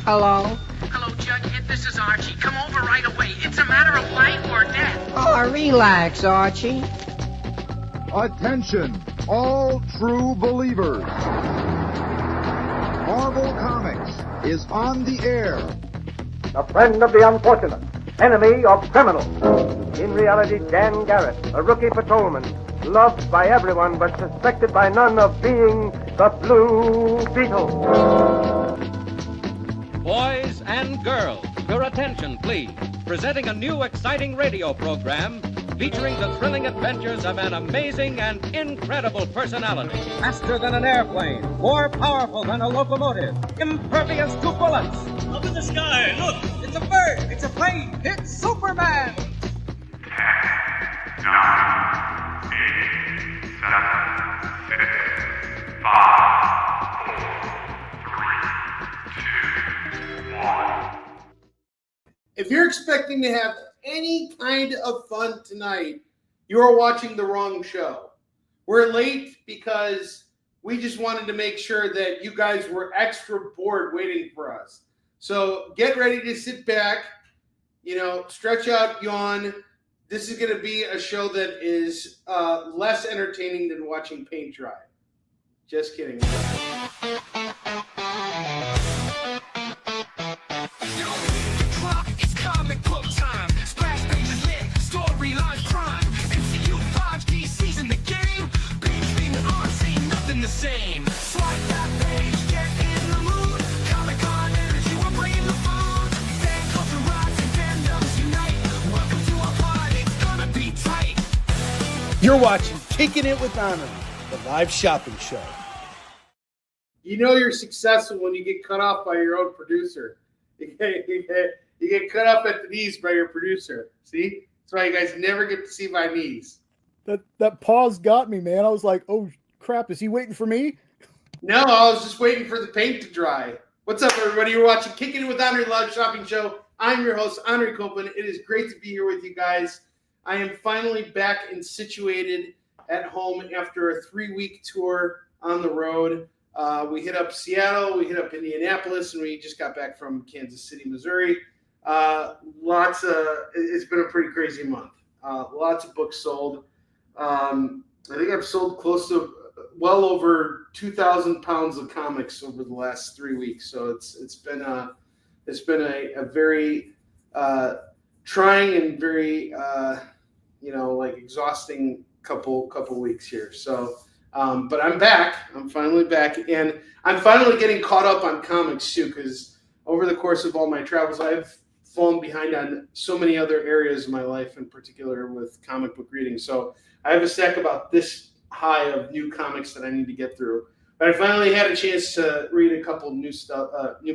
Hello? Hello, Jughead. This is Archie. Come over right away. It's a matter of life or death. Oh, relax, Archie. Attention, all true believers. Marvel Comics is on the air. A friend of the unfortunate, enemy of criminals. In reality, Dan Garrett, a rookie patrolman, loved by everyone but suspected by none of being the Blue Beetle. Boys and girls, your attention, please. Presenting a new exciting radio program featuring the thrilling adventures of an amazing and incredible personality. Faster than an airplane, more powerful than a locomotive, impervious to bullets. Up in the sky, look! It's a bird, it's a plane, it's Superman! 10, 9, 8, 7, 6, 5, 4, 3, 2, 1. If you're expecting to have any kind of fun tonight, you are watching the wrong show. We're late because we just wanted to make sure that you guys were extra bored waiting for us. So get ready to sit back, stretch out, yawn. This is going to be a show that is less entertaining than watching paint dry. Just kidding. The same. Swipe that page, get in the mood. Comic-Con energy, we're bringing the food. Fan culture rocks and fandoms unite. Welcome to our party, it's gonna be tight. You're watching Kickin It With Onrie, the live shopping show. You know you're successful when you get cut off by your own producer. You get cut off at the knees by your producer. See? That's why you guys never get to see my knees. That pause got me, man. I was like, oh, crap, is he waiting for me? No, I was just waiting for the paint to dry. What's up, everybody? You're watching Kickin It With Onrie live shopping show. I'm your host, Onrie Kompan. It is great to be here with you guys. I am finally back and situated at home after a 3-week tour on the road. We hit up Seattle, we hit up Indianapolis, and we just got back from Kansas City, Missouri. It's been a pretty crazy month. Lots of books sold. I think I've sold close to well over 2,000 pounds of comics over the last 3 weeks. So it's been a very trying and very exhausting couple weeks here. So but I'm back. I'm finally back, and I'm finally getting caught up on comics too, because over the course of all my travels, I've fallen behind on so many other areas of my life, in particular with comic book reading. So I have a stack about this high of new comics that I need to get through. But I finally had a chance to read a couple new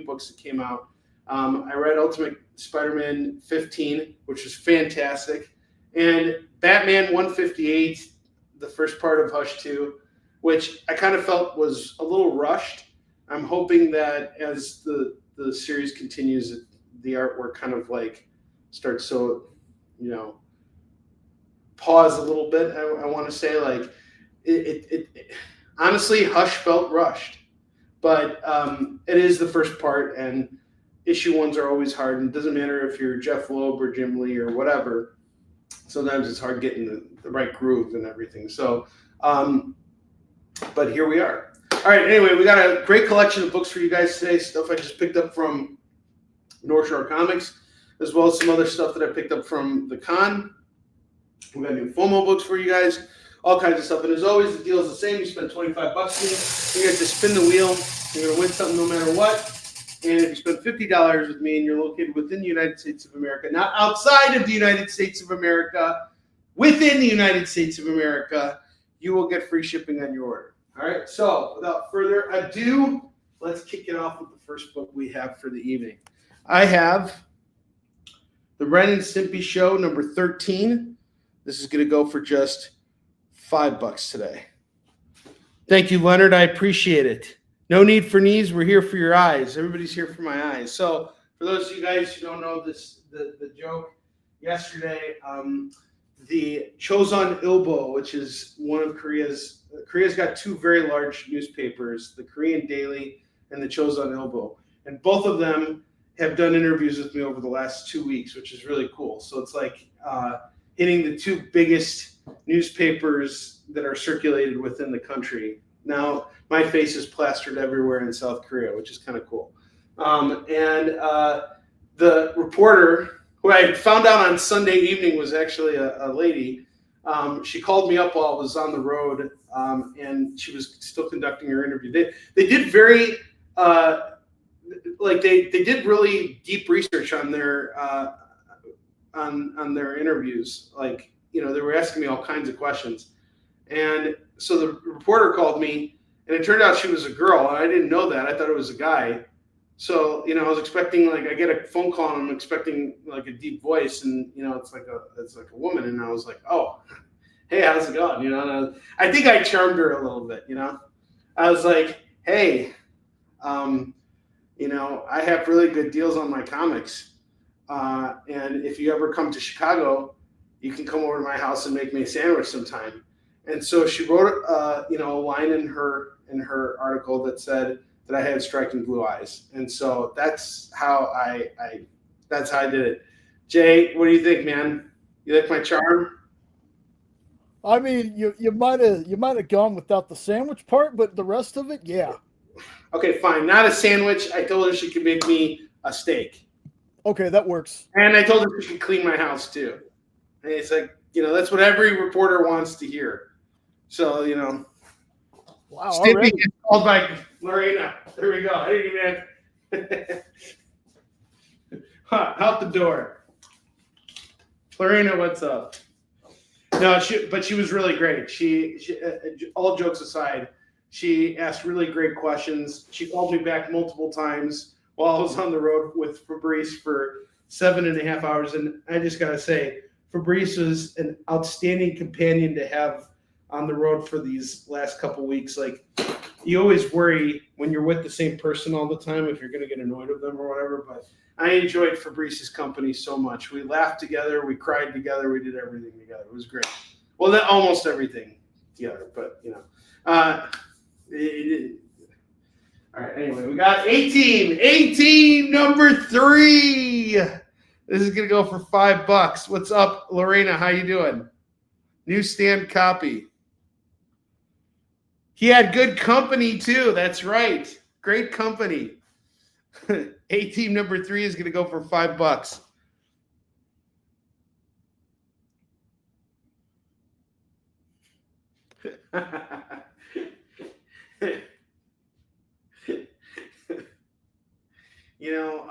books that came out. I read Ultimate Spider-Man 15, which was fantastic, and Batman 158, the first part of Hush 2, which I kind of felt was a little rushed. I'm hoping that as the series continues, the artwork kind of starts to, pause a little bit. I want to say it honestly, Hush felt rushed, but it is the first part, and issue ones are always hard, and it doesn't matter if you're Jeff Loeb or Jim Lee or whatever. Sometimes it's hard getting the right groove and everything. So, but here we are. All right. Anyway, we got a great collection of books for you guys today. Stuff I just picked up from North Shore Comics, as well as some other stuff that I picked up from the con. We got new FOMO books for you guys, all kinds of stuff. And as always, the deal is the same. You spend $25 with me, you get to spin the wheel. You're going to win something no matter what. And if you spend $50 with me and you're located within the United States of America, not outside of the United States of America, within the United States of America, you will get free shipping on your order. All right. So without further ado, let's kick it off with the first book we have for the evening. I have The Ren and Stimpy Show, number 13. This is going to go for just $5 today. Thank you, Leonard. I appreciate it. No need for knees. We're here for your eyes. Everybody's here for my eyes. So for those of you guys who don't know this, the joke yesterday, the Chosun Ilbo, which is one of Korea's got two very large newspapers, the Korean Daily and the Chosun Ilbo. and both of them have done interviews with me over the last 2 weeks, which is really cool. So it's like hitting the two biggest newspapers that are circulated within the country. Now my face is plastered everywhere in South Korea, which is kind of cool. The reporter, who I found out on Sunday evening was actually a lady, she called me up while I was on the road, and she was still conducting her interview. They did very they did really deep research on their on their interviews. Like, you know, they were asking me all kinds of questions, and so the reporter called me, and it turned out she was a girl, and I didn't know that. I thought it was a guy. So, you know, I was expecting, like, I get a phone call and I'm expecting like a deep voice, and, you know, it's like a woman. And I was like, oh, hey, how's it going? You know, and I think I charmed her a little bit, you know, I was like, hey, you know, I have really good deals on my comics. And if you ever come to Chicago, you can come over to my house and make me a sandwich sometime. And so she wrote, you know, a line in her article that said that I had striking blue eyes. And so that's how I did it. Jay, what do you think, man? You like my charm? I mean, you might have gone without the sandwich part, but the rest of it, yeah. Okay, fine. Not a sandwich. I told her she could make me a steak. Okay, that works. And I told her she could clean my house too. And it's like, you know, that's what every reporter wants to hear. So, you know. Wow. Stimpy gets called by Lorena. There we go. I didn't even out the door. Lorena, what's up? No, but she was really great. She all jokes aside, she asked really great questions. She called me back multiple times while I was on the road with Fabrice for 7.5 hours. And I just got to say, Fabrice was an outstanding companion to have on the road for these last couple weeks. Like, you always worry when you're with the same person all the time if you're going to get annoyed with them or whatever. But I enjoyed Fabrice's company so much. We laughed together. We cried together. We did everything together. It was great. Well, almost everything together, but, you know. All right, anyway, we got 18 number 3. This is going to go for $5. What's up, Lorena? How you doing? Newsstand copy. He had good company, too. That's right. Great company. 18 number 3 is going to go for $5. You know,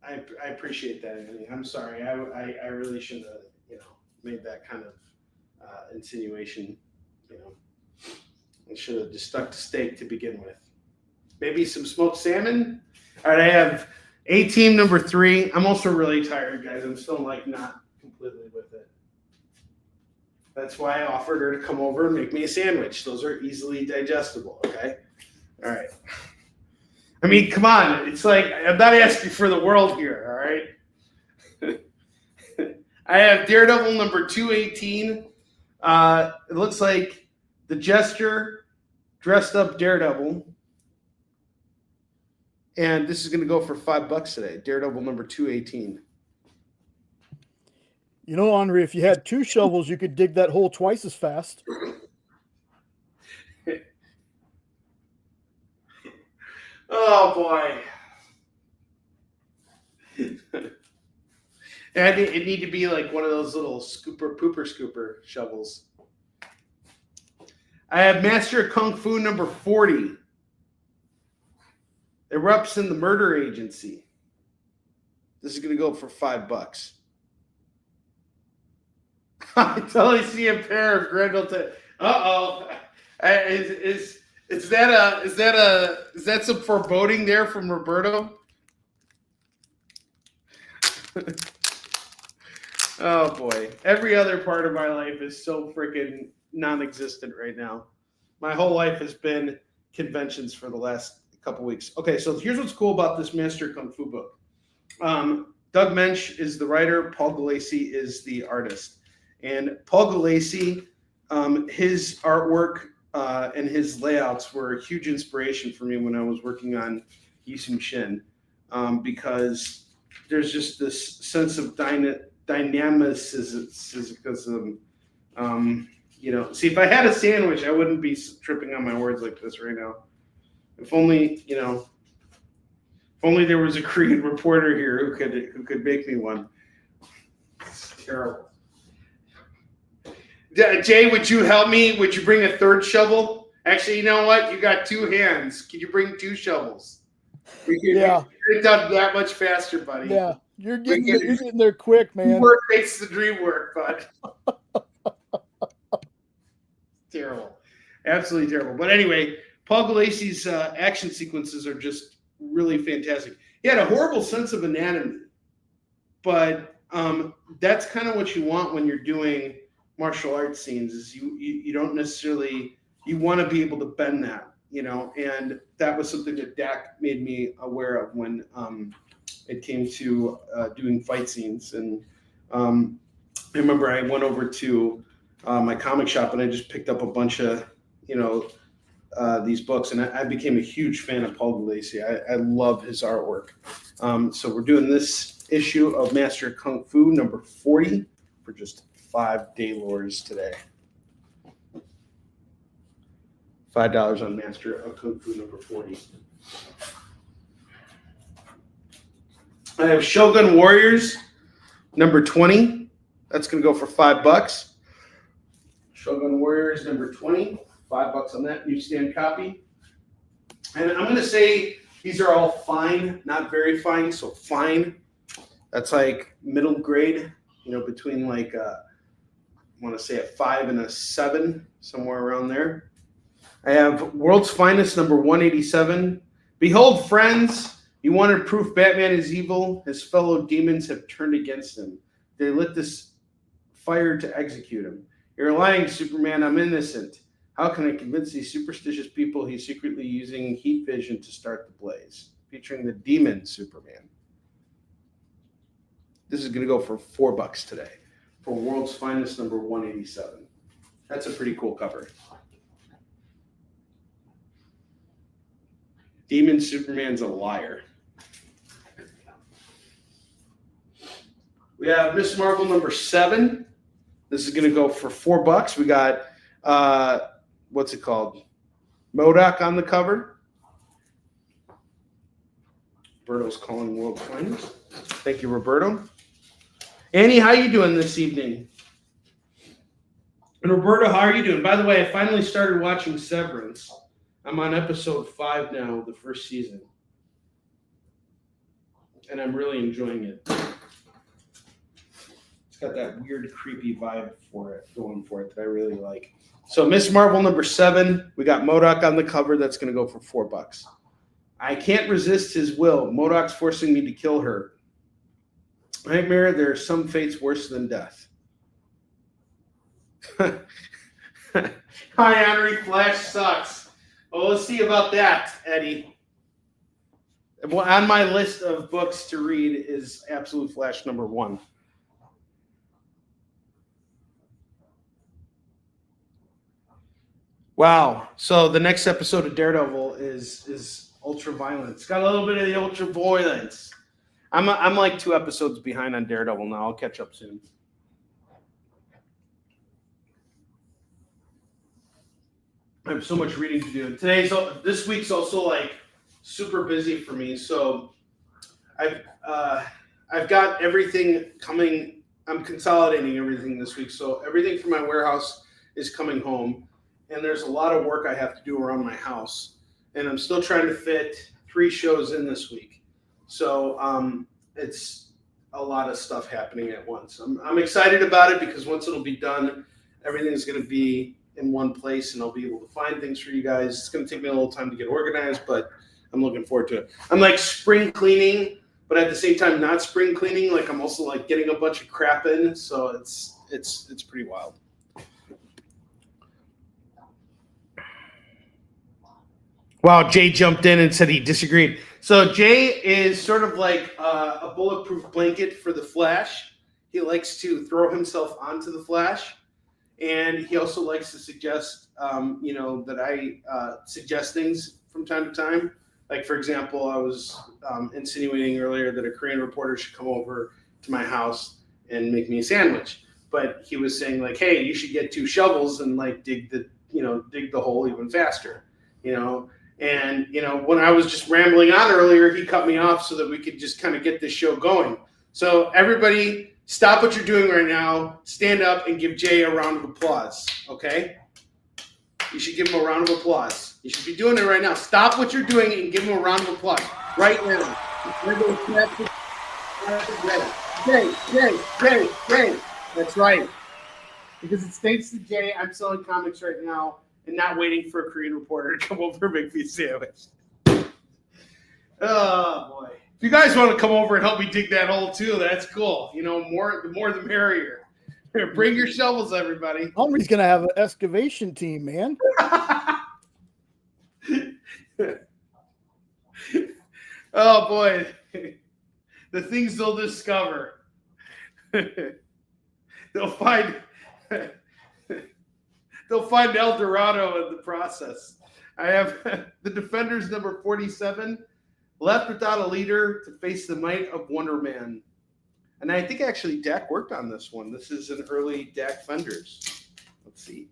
I appreciate that, Anthony. I'm sorry. I really should have, you know, made that kind of insinuation. You know, I should have just stuck to steak to begin with. Maybe some smoked salmon. All right, I have 18 number 3. I'm also really tired, guys. I'm still like not completely with it. That's why I offered her to come over and make me a sandwich. Those are easily digestible. Okay. All right. I mean, come on. It's like, I'm not asking for the world here. All right. I have Daredevil number 218. It looks like the Jester dressed up Daredevil. And this is going to go for $5 today. Daredevil number 218. You know, Onrie, if you had 2 shovels, you could dig that hole twice as fast. Oh, boy. And it need to be like one of those little scooper shovels. I have Master Kung Fu number 40. Erupts in the Murder Agency. This is going to go for $5. I totally see a pair of Grendel. Uh-oh. Is that some foreboding there from Roberto? Oh boy. Every other part of my life is so freaking non-existent right now. My whole life has been conventions for the last couple weeks. Okay, so here's what's cool about this Master Kung Fu book. Doug Mensch is the writer. Paul Galassi is the artist. And Paul Galassi, his artwork and his layouts were a huge inspiration for me when I was working on Yisung Shin, because there's just this sense of dynamicism. See, if I had a sandwich, I wouldn't be tripping on my words like this right now. If only there was a Korean reporter here who could make me one. It's terrible. Jay, would you help me? Would you bring a third shovel? Actually, you know what? You got 2 hands. Can you bring 2 shovels? We can get it done that much faster, buddy. Yeah, you're getting there quick, man. Work makes the dream work, bud. Terrible. Absolutely terrible. But anyway, Paul Gulacy's action sequences are just really fantastic. He had a horrible sense of anatomy, but that's kind of what you want when you're doing martial arts scenes. Is you don't necessarily, you want to be able to bend that, and that was something that Dak made me aware of when it came to doing fight scenes. And I remember I went over to my comic shop and I just picked up a bunch of these books, and I became a huge fan of Paul Gulacy. I love his artwork. So we're doing this issue of Master of Kung Fu number 40 for just $5 Daylors today. $5 on Master of Kung Fu number 40. I have Shogun Warriors number 20. That's going to go for $5. Shogun Warriors number 20. $5 on that newsstand copy. And I'm going to say these are all fine, not very fine. So fine, that's like middle grade, between like I want to say a 5 and a 7, somewhere around there. I have World's Finest number 187. Behold, friends, you wanted proof Batman is evil. His fellow demons have turned against him. They lit this fire to execute him. You're lying, Superman. I'm innocent. How can I convince these superstitious people he's secretly using heat vision to start the blaze? Featuring the demon Superman. This is going to go for $4 today for World's Finest number 187. That's a pretty cool cover. Demon Superman's a liar. We have Miss Marvel number 7. This is going to go for $4. We got, what's it called? MODOK on the cover. Roberto's calling World Finest. Thank you, Roberto. Annie, how you doing this evening? And Roberto, how are you doing? By the way, I finally started watching Severance. I'm on episode 5 now, the first season. And I'm really enjoying it. It's got that weird, creepy vibe going for it that I really like. So Miss Marvel number 7, we got MODOK on the cover. That's going to go for $4. I can't resist his will. MODOK's forcing me to kill her. Nightmare, there are some fates worse than death. Hi, Onrie. Flash sucks. Well, let's see about that, Eddie. On my list of books to read is Absolute Flash number 1. Wow. So the next episode of Daredevil is ultra violent. It's got a little bit of the ultra violence. I'm like 2 episodes behind on Daredevil now. I'll catch up soon. I have so much reading to do. This week's also like super busy for me. So I've got everything coming. I'm consolidating everything this week. So everything from my warehouse is coming home, and there's a lot of work I have to do around my house. And I'm still trying to fit 3 shows in this week. So it's a lot of stuff happening at once. I'm excited about it because once it'll be done, everything's going to be in one place and I'll be able to find things for you guys. It's going to take me a little time to get organized, but I'm looking forward to it. I'm like spring cleaning, but at the same time not spring cleaning. Like I'm also like getting a bunch of crap in, so it's pretty wild. Wow, Jay jumped in and said he disagreed. So Jay is sort of like a bulletproof blanket for the Flash. He likes to throw himself onto the Flash. And he also likes to suggest, that I suggest things from time to time. Like, for example, I was insinuating earlier that a Korean reporter should come over to my house and make me a sandwich. But he was saying, like, hey, you should get 2 shovels and, like, dig the hole even faster, And, when I was just rambling on earlier, he cut me off so that we could just kind of get this show going. So everybody, stop what you're doing right now, stand up, and give Jay a round of applause, okay? You should give him a round of applause. You should be doing it right now. Stop what you're doing and give him a round of applause right now. Jay. That's right. Because it's thanks to Jay, I'm selling comics right now and not waiting for a Korean reporter to come over and make me a sandwich. Oh, boy. If you guys want to come over and help me dig that hole, too, that's cool. The more the merrier. Bring your shovels, everybody. Onrie's going to have an excavation team, man. Oh, boy. The things they'll discover. They'll find El Dorado in the process. I have the Defenders number 47, left without a leader to face the might of Wonder Man. And I think actually Dak worked on this one. This is an early Dak Fenders. Let's see.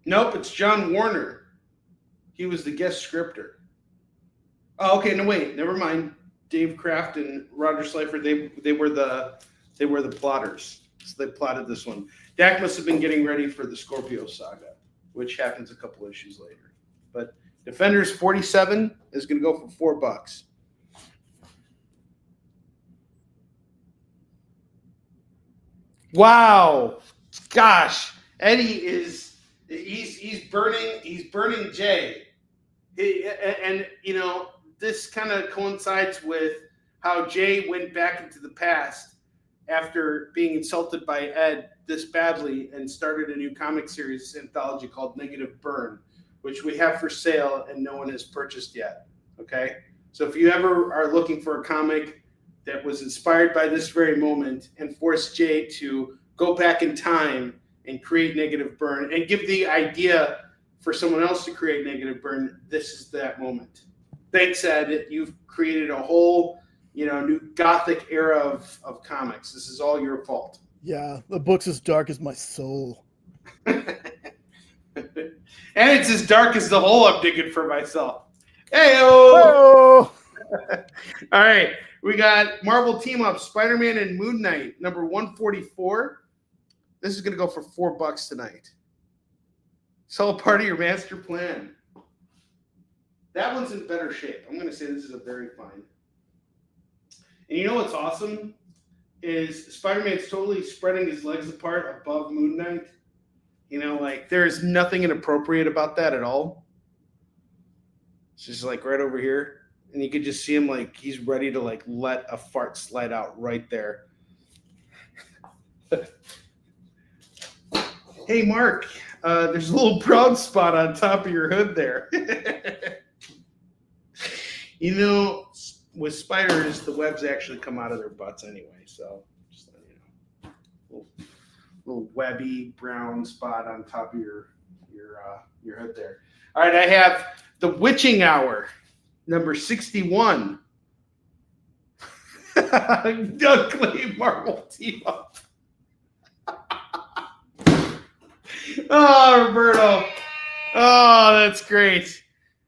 Nope, it's John Warner. He was the guest scripter. Oh, okay, no, wait, never mind. Dave Kraft and Roger Slifer, they were the plotters. So they plotted this one. Dak must have been getting ready for the Scorpio saga, which happens a couple issues later. But Defenders 47 is going to go for $4. Wow, gosh, Eddie he's burning Jay, and this kind of coincides with how Jay went back into the past after being insulted by Ed this badly and started a new comic series anthology called Negative Burn, which we have for sale and no one has purchased yet. Okay, so if you ever are looking for a comic that was inspired by this very moment and forced Jay to go back in time and create Negative Burn and give the idea for someone else to create Negative Burn, this is that moment. Thanks, Ed. You've created a whole, new gothic era of comics. This is all your fault. Yeah, the book's as dark as my soul. And it's as dark as the hole I'm digging for myself. Hey-o! All right. We got Marvel Team Up, Spider-Man and Moon Knight, number 144. This is going to go for $4 tonight. It's all part of your master plan. That one's in better shape. I'm going to say this is a very fine. And you know what's awesome? Is Spider-Man's totally spreading his legs apart above Moon Knight. There is nothing inappropriate about that at all. It's just right over here. And you could just see him he's ready to let a fart slide out right there. Hey, Mark, there's a little brown spot on top of your hood there. With spiders, the webs actually come out of their butts anyway. So just little webby brown spot on top of your hood there. All right, I have the Witching Hour, number 61. Ugly Marvel Team Up. Oh, Roberto. Oh, that's great.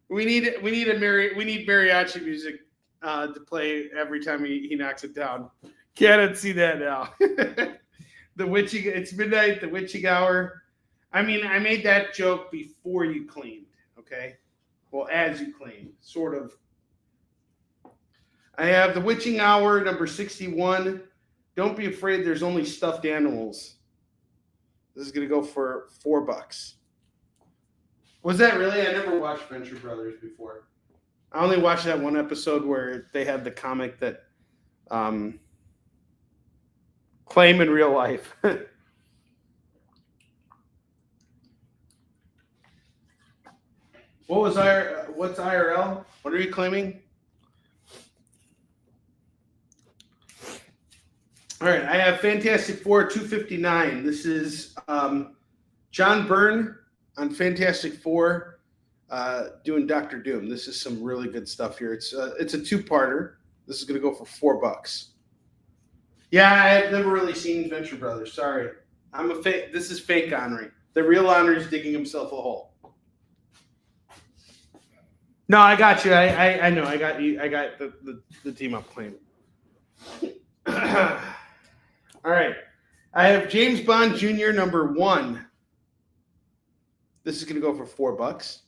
We need mariachi music to play every time he knocks it down. Can't see that now. It's midnight, the Witching Hour. I mean, I made that joke before you claimed, okay? Well, as you claimed, sort of. I have the Witching Hour, number 61. Don't be afraid, there's only stuffed animals. This is going to go for $4. Was that really? I never watched Venture Brothers before. I only watched that one episode where they had the comic that claim in real life. What's IRL? What are you claiming? All right, I have Fantastic Four 259. This is John Byrne on Fantastic Four, doing Doctor Doom. This is some really good stuff here. It's a two-parter. This is going to go for $4. Yeah, I have never really seen Venture Brothers. Sorry, I'm a fake. This is fake Onrie. The real Onrie is digging himself a hole. No, I got you. I know. I got you. I got the team up claim. All right. I have James Bond Jr. #1. This is going to go for $4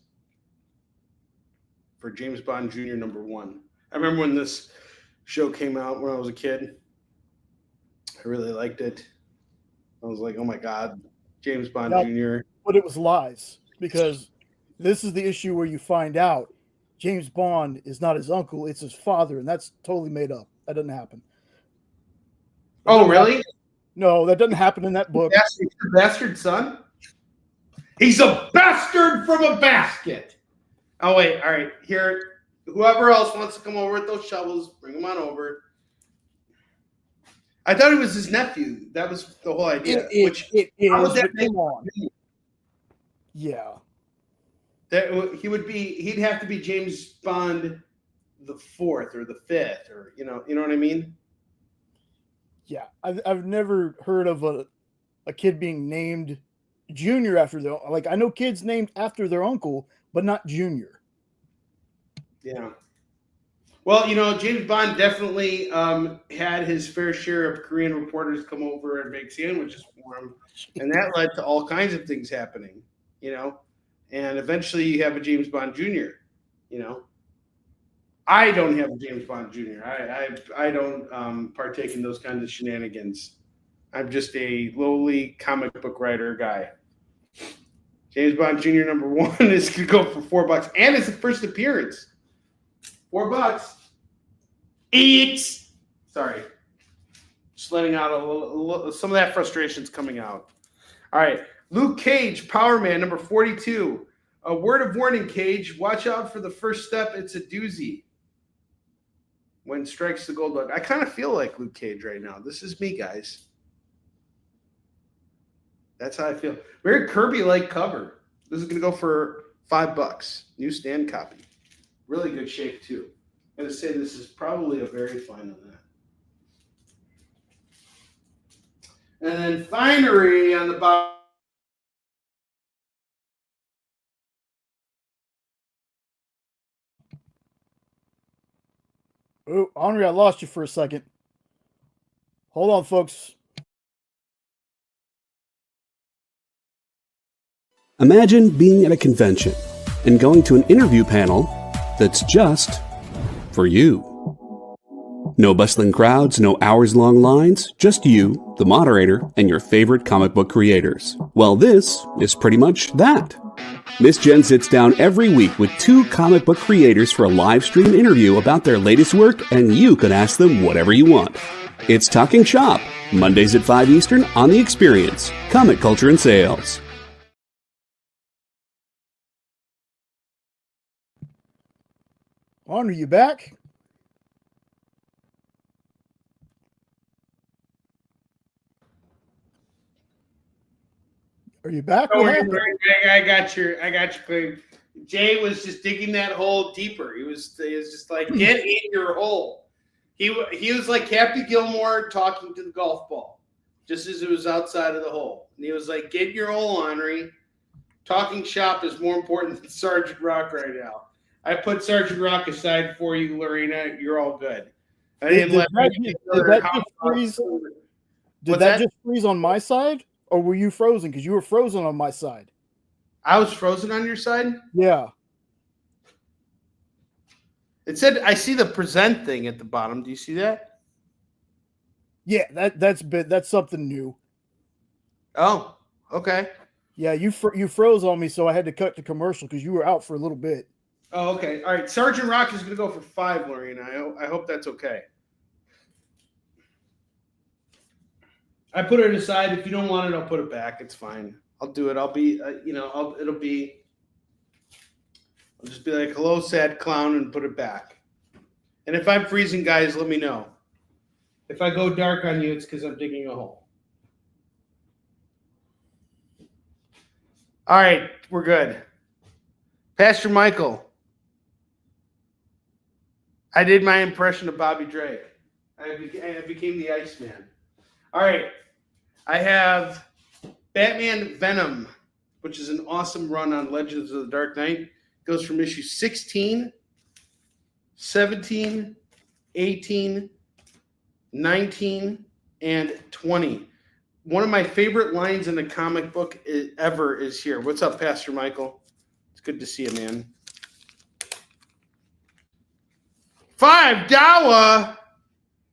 for James Bond Jr. #1. I remember when this show came out when I was a kid. I really liked it. I was like, oh my God, James Bond Jr. But it was lies, because this is the issue where you find out James Bond is not his uncle, it's his father, and that's totally made up. That doesn't happen. Oh, really? No, that doesn't happen in that book. Bastard son? He's a bastard from a basket. Oh, wait. All right. Here, whoever else wants to come over with those shovels, bring them on over. I thought it was his nephew. That was the whole idea. How was that name on? Yeah. He'd have to be James Bond the 4th or the 5th, or you know what I mean? Yeah, I've never heard of a kid being named Junior after their, like, I know kids named after their uncle, but not Junior. Yeah. Well, James Bond definitely had his fair share of Korean reporters come over and make sandwiches for him, and that led to all kinds of things happening, and eventually you have a James Bond Jr., I don't have a James Bond Jr. I don't partake in those kinds of shenanigans. I'm just a lowly comic book writer guy. James Bond Jr. #1 is going to go for $4, and it's the first appearance. $4. Eats. Sorry. Just letting out a little, some of that frustration's coming out. All right. Luke Cage, Power Man, #42. A word of warning, Cage. Watch out for the first step. It's a doozy. When strikes the gold bug. I kind of feel like Luke Cage right now. This is me, guys. That's how I feel. Very Kirby-like cover. This is going to go for $5. New stand copy. Really good shape, too. I'm going to say this is probably a very fine on that. And then finery on the bottom. Oh, Onrie, I lost you for a second. Hold on, folks. Imagine being at a convention and going to an interview panel that's just for you. No bustling crowds, no hours-long lines, just you, the moderator, and your favorite comic book creators. Well, this is pretty much that. Miss Jen sits down every week with 2 comic book creators for a live stream interview about their latest work, and you can ask them whatever you want. It's Talking Shop, Mondays at 5 Eastern on The Experience, Comic Culture and Sales. Onrie, you back? Are you back? Don't worry, I got your claim. Jay was just digging that hole deeper. He was just like, get in your hole. He was like Captain Gilmore talking to the golf ball, just as it was outside of the hole. And he was like, get in your hole, Onrie. Talking shop is more important than Sergeant Rock right now. I put Sergeant Rock aside for you, Lorena. You're all good. I didn't let Did that just freeze on my side? Or were you frozen? Because you were frozen on my side. I was frozen on your side? Yeah. It said, I see the present thing at the bottom. Do you see that? Yeah, that's something new. Oh, okay. Yeah, you froze on me, so I had to cut the commercial because you were out for a little bit. Oh, okay. All right. Sergeant Rock is going to go for $5, Lorena. I hope that's okay. I put it aside. If you don't want it, I'll put it back. It's fine. I'll do it. I'll be, I'll just be like, hello, sad clown, and put it back. And if I'm freezing, guys, let me know. If I go dark on you, it's because I'm digging a hole. All right, we're good. Pastor Michael. I did my impression of Bobby Drake. I became the Iceman. All right. I have Batman Venom, which is an awesome run on Legends of the Dark Knight. It goes from issue 16, 17, 18, 19, and 20. One of my favorite lines in the comic book ever is here. What's up, Pastor Michael? It's good to see you, man. $5.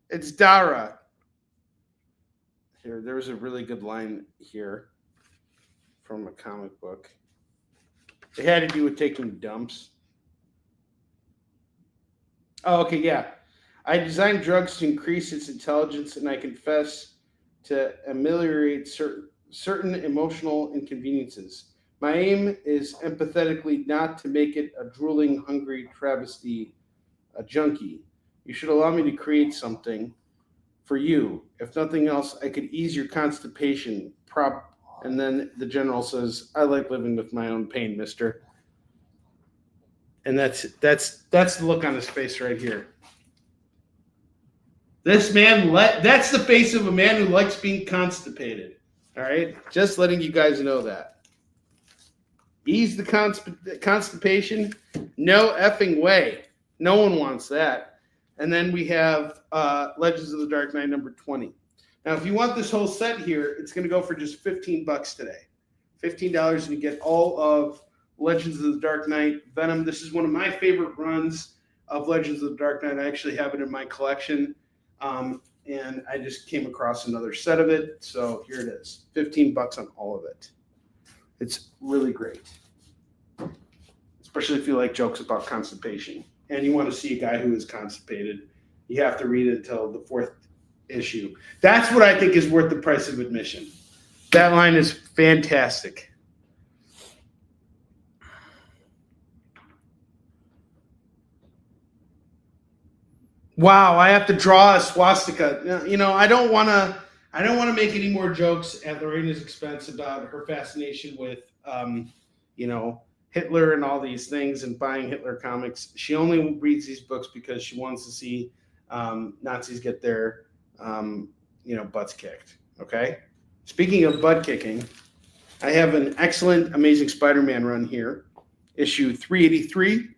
It's Dara. Here, there's a really good line here from a comic book. It had to do with taking dumps. Oh, okay, yeah. I designed drugs to increase its intelligence, and I confess to ameliorate certain emotional inconveniences. My aim is empathetically not to make it a drooling, hungry travesty, a junkie. You should allow me to create something for you. If nothing else, I could ease your constipation. And then the general says, I like living with my own pain, mister. And that's the look on his face right here. This man, that's the face of a man who likes being constipated. All right? Just letting you guys know that. Ease the constipation? No effing way. No one wants that. And then we have Legends of the Dark Knight number 20. Now, if you want this whole set here, it's going to go for just $15 today. $15 and you get all of Legends of the Dark Knight. Venom, this is one of my favorite runs of Legends of the Dark Knight. I actually have it in my collection. And I just came across another set of it. So here it is. $15 on all of it. It's really great. Especially if you like jokes about constipation. And you want to see a guy who is constipated. You have to read it until the 4th issue. That's what I think is worth the price of admission. That line is fantastic. Wow, I have to draw a swastika. You know, I don't want to make any more jokes at Lorena's expense about her fascination with, Hitler and all these things and buying Hitler comics. She only reads these books because she wants to see Nazis get their, butts kicked. Okay. Speaking of butt kicking, I have an excellent, Amazing Spider-Man run here. Issue 383,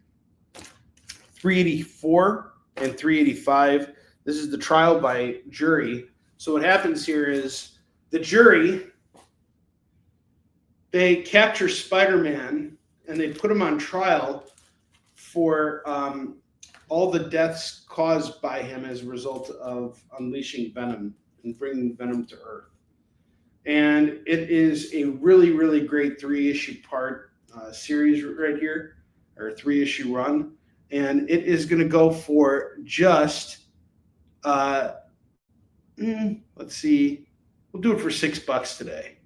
384. And 385. This is the trial by jury. So what happens here is the jury, they capture Spider-Man and they put him on trial for all the deaths caused by him as a result of unleashing Venom and bringing Venom to Earth. And it is a really, really great 3-issue part series right here, or 3-issue run. And it is going to go for just, let's see, we'll do it for $6 today.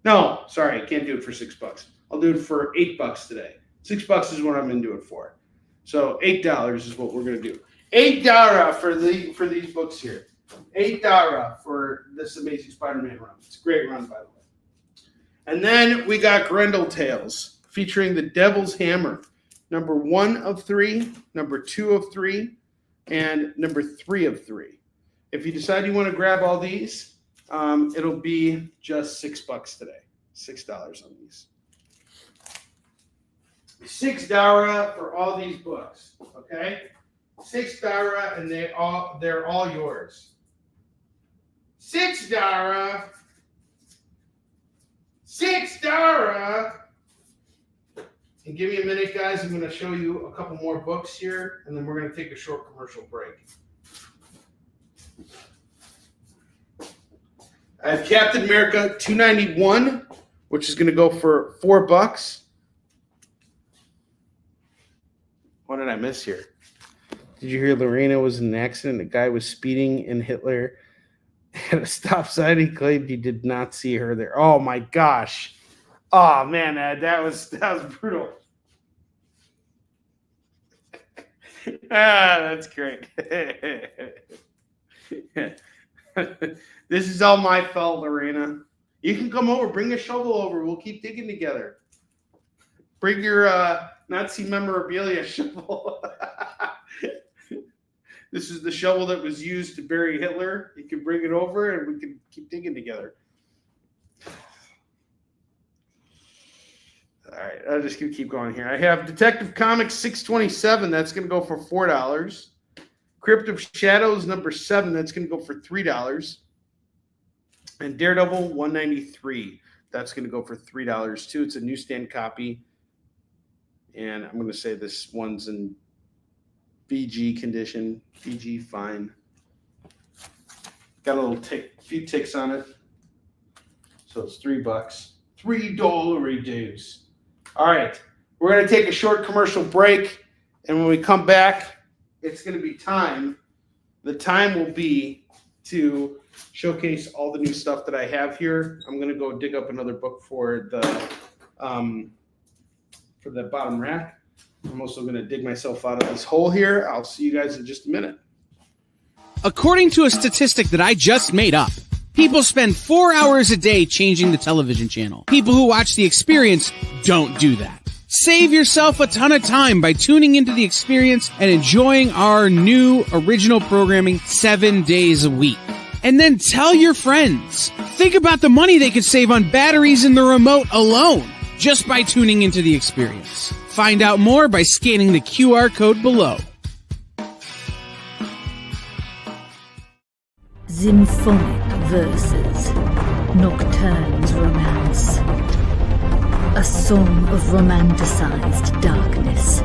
No, sorry, I can't do it for $6. I'll do it for $8 today. $6 is what I'm going to do it for. So $8 is what we're going to do. $8 for these books here. $8 for this Amazing Spider-Man run. It's a great run, by the way. And then we got Grendel Tales featuring the Devil's Hammer. Number 1 of 3, number 2 of 3, and number 3 of 3. If you decide you want to grab all these, it'll be just $6 today. $6 on these. $6 for all these books. Okay? $6 and they're all yours. $6. $6. And give me a minute, guys. I'm going to show you a couple more books here, and then we're going to take a short commercial break. I have Captain America 291, which is going to go for $4. What did I miss here? Did you hear Lorena was in an accident? A guy was speeding and Hitler at a stop sign. He claimed he did not see her there. Oh, my gosh. Oh, man, Ed, that was brutal. That's great. This is all my fault, Lorena. You can come over. Bring a shovel over. We'll keep digging together. Bring your Nazi memorabilia shovel. This is the shovel that was used to bury Hitler. You can bring it over and we can keep digging together. All right, I'll just keep going here. I have Detective Comics 627. That's going to go for $4. Crypt of Shadows number 7. That's going to go for $3. And Daredevil 193. That's going to go for $3 too. It's a newsstand copy. And I'm going to say this one's in VG condition. VG fine. Got a little few ticks on it. So it's $3. $3 reduce. All right. We're going to take a short commercial break. And when we come back, it's going to be time. The time will be to showcase all the new stuff that I have here. I'm going to go dig up another book for the bottom rack. I'm also going to dig myself out of this hole here. I'll see you guys in just a minute. According to a statistic that I just made up, people spend 4 hours a day changing the television channel. People who watch The Experience don't do that. Save yourself a ton of time by tuning into The Experience and enjoying our new original programming 7 days a week. And then tell your friends. Think about the money they could save on batteries in the remote alone just by tuning into The Experience. Find out more by scanning the QR code below. Symphonic verses, Nocturne's romance. A song of romanticized darkness,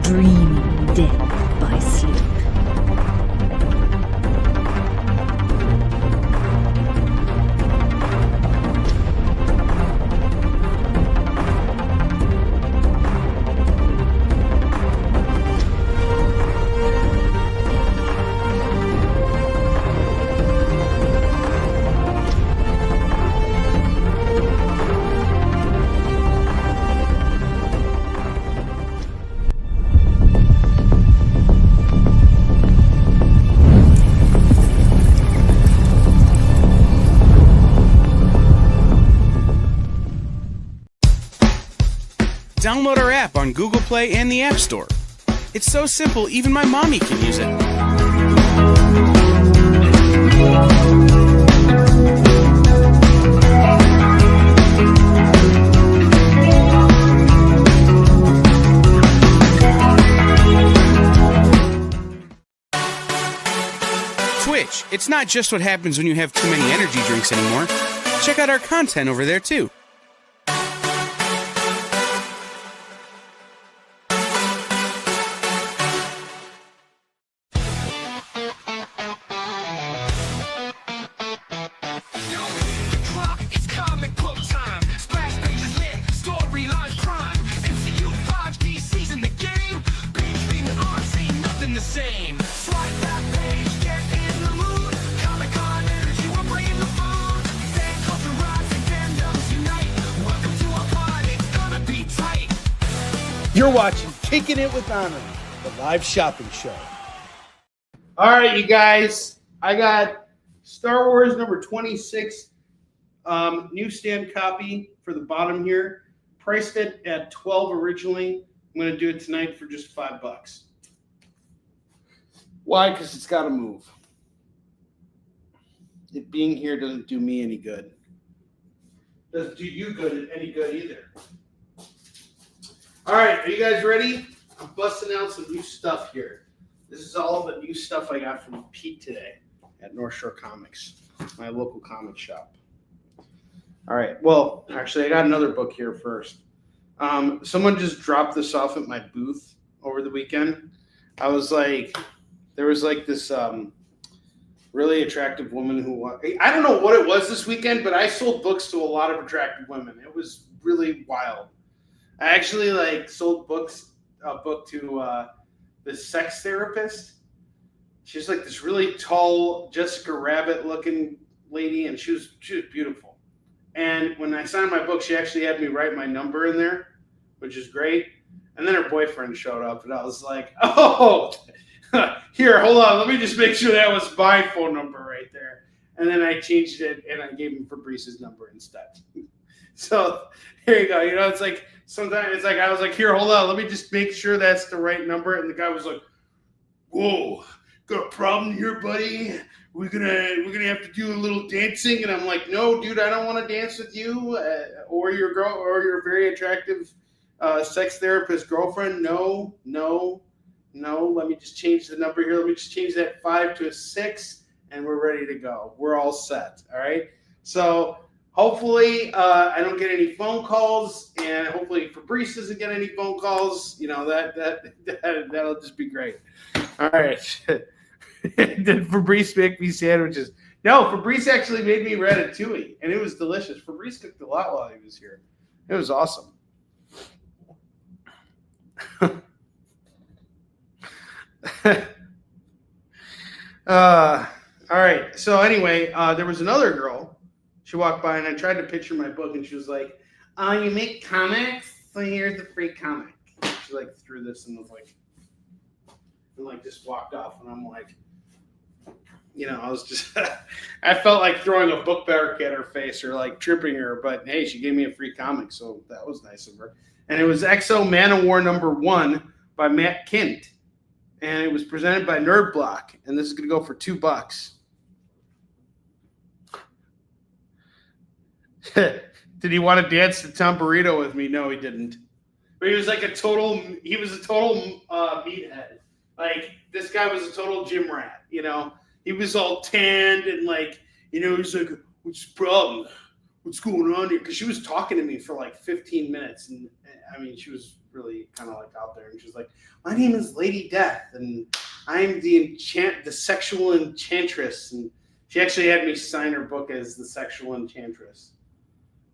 dreaming death by sleep. Download our app on Google Play and the App Store. It's so simple, even my mommy can use it. Twitch. It's not just what happens when you have too many energy drinks anymore. Check out our content over there, too. You're watching Kickin It With Onrie, the live shopping show. All right, you guys. I got Star Wars number 26 newsstand copy for the bottom here. Priced it at $12 originally. I'm going to do it tonight for just $5. Why? Because it's got to move. It being here doesn't do me any good. Doesn't do you any good either. All right, are you guys ready? I'm busting out some new stuff here. This is all the new stuff I got from Pete today at North Shore Comics, my local comic shop. All right, well, actually, I got another book here first. Someone just dropped this off at my booth over the weekend. I was like, there was like this really attractive woman who, I don't know what it was this weekend, but I sold books to a lot of attractive women. It was really wild. I actually sold a book to this sex therapist. She's like this really tall Jessica Rabbit looking lady, and she was beautiful. And when I signed my book, she actually had me write my number in there, which is great. And then her boyfriend showed up, and I was like, oh, here, hold on. Let me just make sure that was my phone number right there. And then I changed it, and I gave him Fabrice's number instead. So here you go. You know, it's like sometimes it's like I was like, here, hold on, let me just make sure that's the right number. And the guy was like, whoa, got a problem here, buddy? We're gonna have to do a little dancing. And I'm like, no, dude, I don't want to dance with you or your girl or your very attractive sex therapist girlfriend. No. Let me just change the number here. Let me just change that 5 to a 6, and we're ready to go. We're all set. All right. So hopefully I don't get any phone calls, and hopefully Fabrice doesn't get any phone calls. You know, that'll just be great. All right. Did Fabrice make me sandwiches? No, Fabrice actually made me ratatouille, and it was delicious. Fabrice cooked a lot while he was here. It was awesome. All right. So anyway, there was another girl. She walked by, and I tried to pitch her my book, and she was like, "Oh, you make comics? So here's the free comic." She like threw this and was like, and just walked off, and I'm like, I was just, I felt like throwing a book bag at her face or like tripping her, but hey, she gave me a free comic, so that was nice of her. And it was XO Man of War #1 by Matt Kint, and it was presented by Nerd Block, and this is gonna go for $2. Did he want to dance to Tom Burrito with me? No, he didn't. But he was a total meathead. Like, this guy was a total gym rat, He was all tanned and he's like, what's the problem? What's going on here? Because she was talking to me for like 15 minutes. And I mean, she was really kind of out there. And she was like, my name is Lady Death, and I'm the sexual enchantress. And she actually had me sign her book as the sexual enchantress.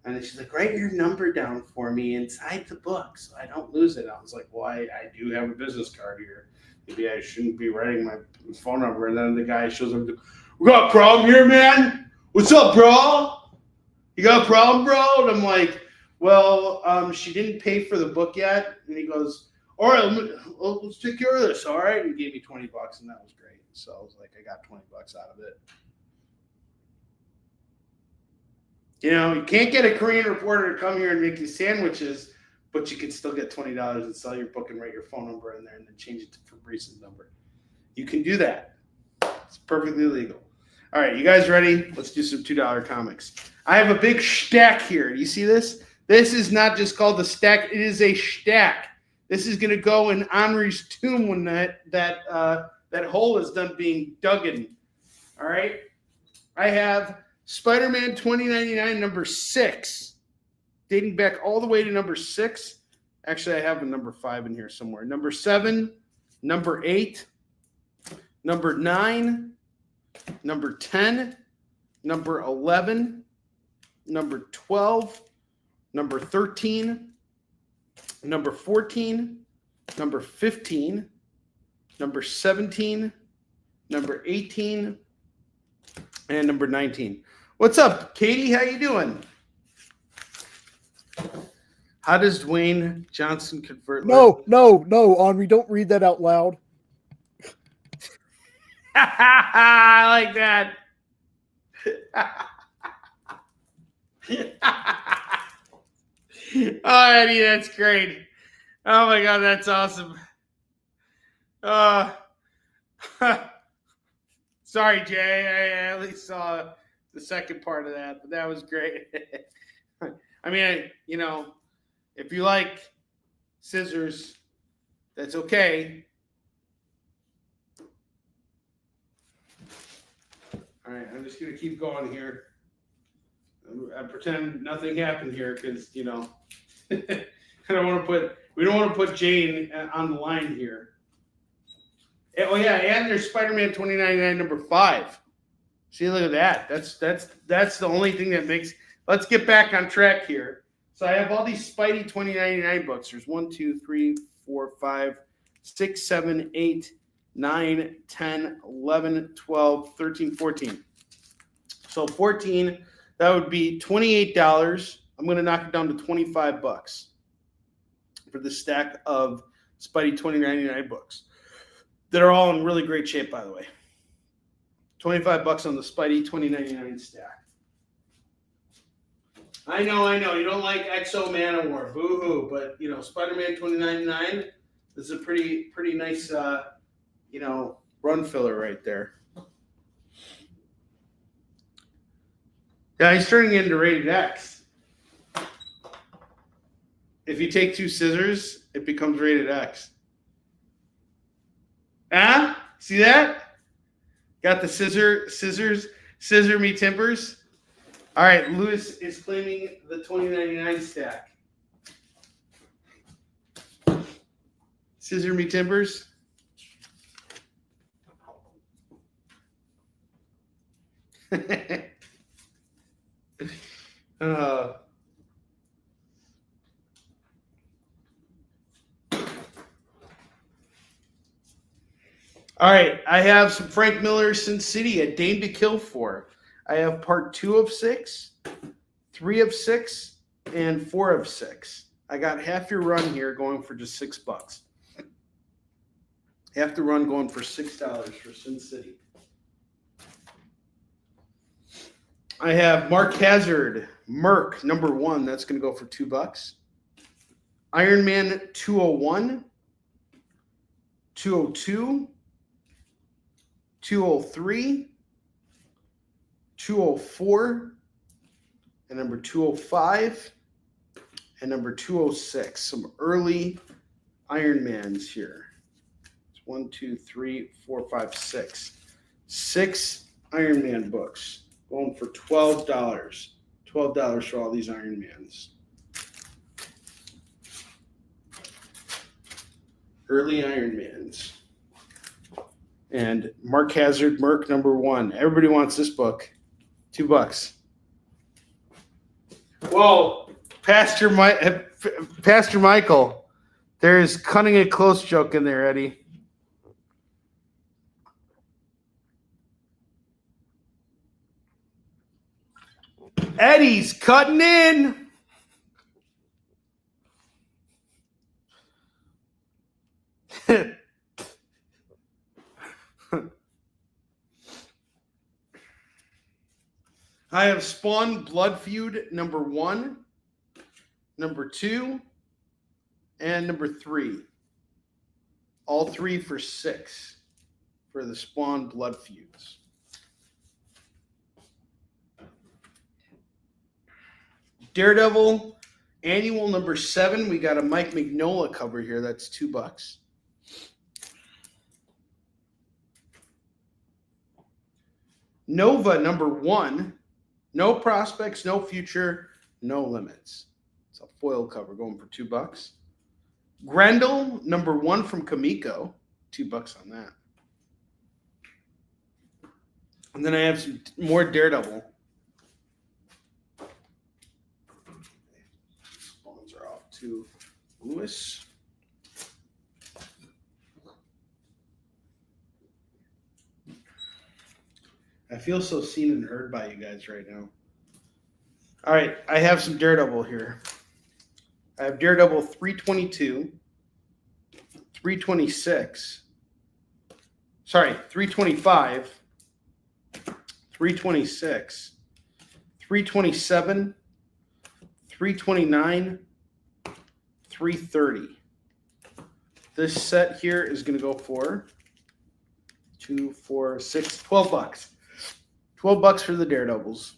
And then she's like, write your number down for me inside the book so I don't lose it. I was like, well, I do have a business card here. Maybe I shouldn't be writing my phone number. And then the guy shows up, we got a problem here, man. What's up, bro? You got a problem, bro? And I'm like, well, she didn't pay for the book yet. And he goes, all right, let's take care of this. All right. And he gave me $20, and that was great. So I was like, I got $20 out of it. You can't get a Korean reporter to come here and make you sandwiches, but you can still get $20 and sell your book and write your phone number in there and then change it to Fabrice's number. You can do that. It's perfectly legal. All right, you guys ready? Let's do some $2 comics. I have a big stack here. Do you see this? This is not just called a stack. It is a stack. This is going to go in Onrie's tomb when that hole is done being dug in. All right? I have Spider-Man 2099 #6, dating back all the way to #6. Actually, I have a #5 in here somewhere. #7, #8, #9, #10, #11, #12, #13, #14, #15, #17, #18, and #19. What's up, Katie? How you doing? How does Dwayne Johnson convert? No, Onrie, don't read that out loud. I like that. Oh, Eddie, that's great. Oh my God, that's awesome. Sorry, Jay. I at least saw the second part of that, but that was great. I mean, if you like scissors, that's okay. All right, I'm just going to keep going here. I pretend nothing happened here because, we don't want to put Jane on the line here. Oh yeah, and there's Spider-Man 2099 #5. See, look at that. That's the only thing that makes. Let's get back on track here. So I have all these Spidey 2099 books. There's 1, 2, 3, 4, 5, 6, 7, 8, 9, 10, 11, 12, 13, 14. So 14, that would be $28. I'm going to knock it down to $25 for the stack of Spidey 2099 books. That are all in really great shape, by the way. $25 on the Spidey 2099 stack. I know. You don't like Exo Man War. Boo-hoo. But, Spider-Man 2099 is a pretty nice, run filler right there. Yeah, he's turning into rated X. If you take two scissors, it becomes rated X. Ah? See that? Got the scissor me timbers. All right, Lewis is claiming the 2099 stack. Scissor me timbers. All right, I have some Frank Miller Sin City, A Dame to Kill For. I have part 2 of 6, 3 of 6, and 4 of 6. I got half your run here going for just $6. Half the run going for $6 for Sin City. I have Mark Hazard, Merc, number 1. That's going to go for $2. Iron Man 201, 202, 203, 204, and number 205, and number 206. Some early Iron Mans here. It's 1, 2, 3, 4, 5, 6. 6 Iron Man books going for $12. $12 for all these Iron Mans. Early Iron Mans. And Mark Hazard, Merc, number 1. Everybody wants this book. $2. Whoa, Pastor Michael, there's cutting it close joke in there, Eddie. Eddie's cutting in. I have Spawn Blood Feud number 1, number 2, and number 3. All 3 for $6 for the Spawn Blood Feuds. Daredevil Annual number 7. We got a Mike Mignola cover here. That's $2. Nova number 1. No prospects, no future, no limits. It's a foil cover going for $2. Grendel number 1 from Kamiko. $2 on that. And then I have some more Daredevil. Spawns are off to Lewis. I feel so seen and heard by you guys right now. All right, I have some Daredevil here. I have Daredevil 322, 326, 325, 326, 327, 329, 330. This set here is going to go for 2, 4, 6, $12. $12 for the Daredevils.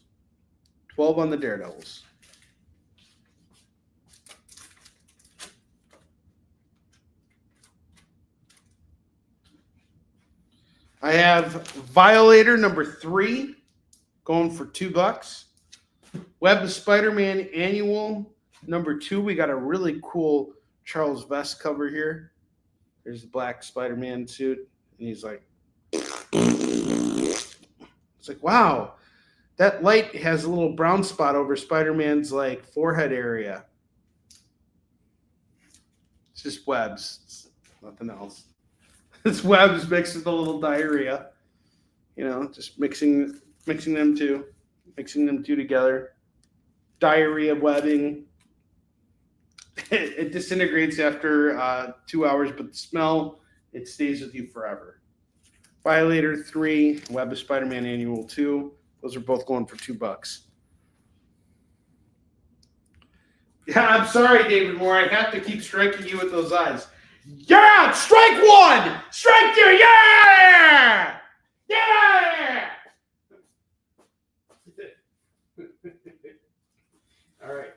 12 on the Daredevils. I have Violator number 3 going for $2. Web of Spider-Man Annual number 2. We got a really cool Charles Vest cover here. There's the black Spider-Man suit. And he's like, it's like, wow, that light has a little brown spot over Spider-Man's like forehead area. It's just webs. It's nothing else. It's webs mixed with a little diarrhea. Just mixing them two together. Diarrhea webbing. It disintegrates after 2 hours, but the smell, it stays with you forever. Violator 3, Web of Spider-Man Annual 2. Those are both going for $2. Yeah, I'm sorry, David Moore. I have to keep striking you with those eyes. Yeah! Strike one! Strike two! Yeah! Yeah! All right.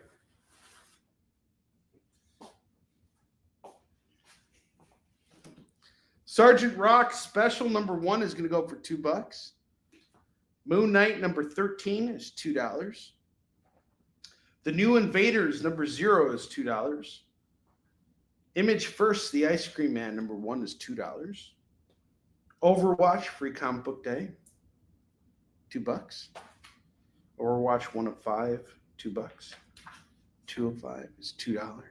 Sergeant Rock special number 1 is going to go for $2. Moon Knight number 13 is $2. The New Invaders number 0 is $2. Image First, the Ice Cream Man number 1 is $2. Overwatch Free Comic Book Day, $2. Overwatch 1 of 5, $2. 2 of 5 is $2.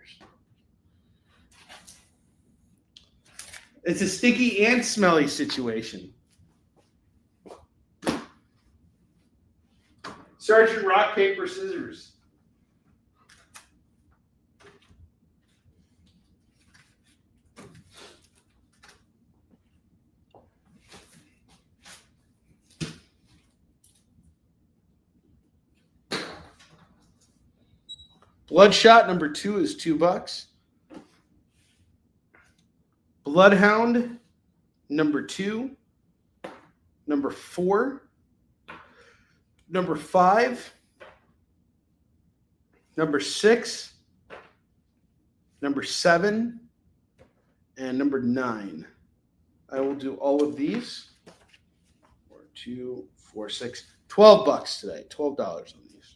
It's a sticky and smelly situation. Sergeant Rock, Paper, Scissors. Bloodshot number 2 is $2. Bloodhound number 2, number 4, number 5, number 6, number 7, and number 9. I will do all of these. 4, 2, 4, 6, $12 today. $12 on these.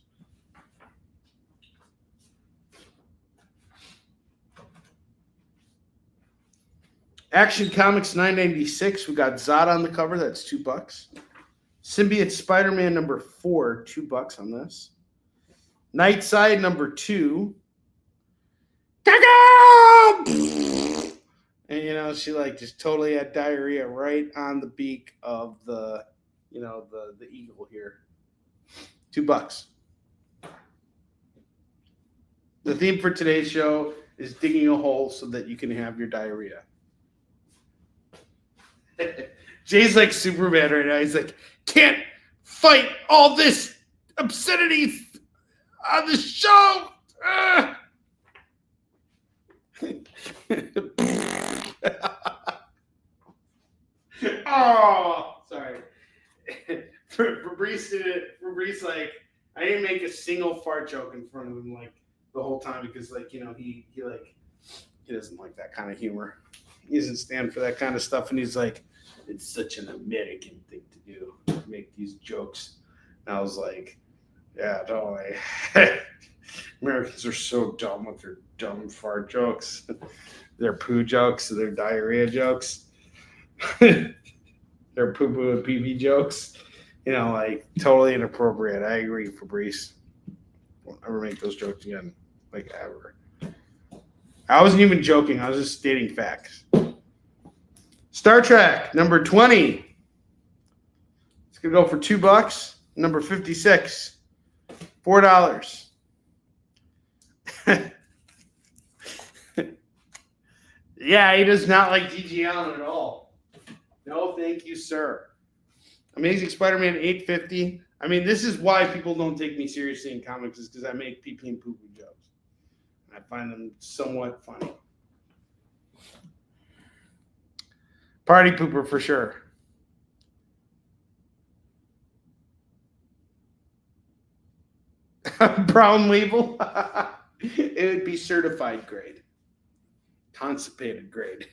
Action Comics 996. We got Zod on the cover. That's $2. Symbiote Spider-Man number 4, $2 on this. Nightside number 2. And she just totally had diarrhea right on the beak of the the eagle here. $2. The theme for today's show is digging a hole so that you can have your diarrhea. Jay's like Superman right now. He's like, can't fight all this obscenity on the show. Oh, sorry. Fabrice did it. Fabrice, I didn't make a single fart joke in front of him the whole time because he doesn't like that kind of humor. He doesn't stand for that kind of stuff, and he's like, it's such an American thing to do, to make these jokes. And I was like, yeah, totally. Americans are so dumb with their dumb fart jokes, their poo jokes, their diarrhea jokes, their poo-poo and pee-pee jokes. Totally inappropriate. I agree, Fabrice. Won't ever make those jokes again, ever. I wasn't even joking. I was just stating facts. Star Trek, number 20. It's going to go for $2. Number 56, $4. Yeah, he does not like G.G. Allen at all. No, thank you, sir. Amazing Spider-Man, $8.50. I mean, this is why people don't take me seriously in comics, is because I make pee-pee and poo-poo jokes. I find them somewhat funny. Party pooper for sure. Brown label. It would be certified grade. Constipated grade.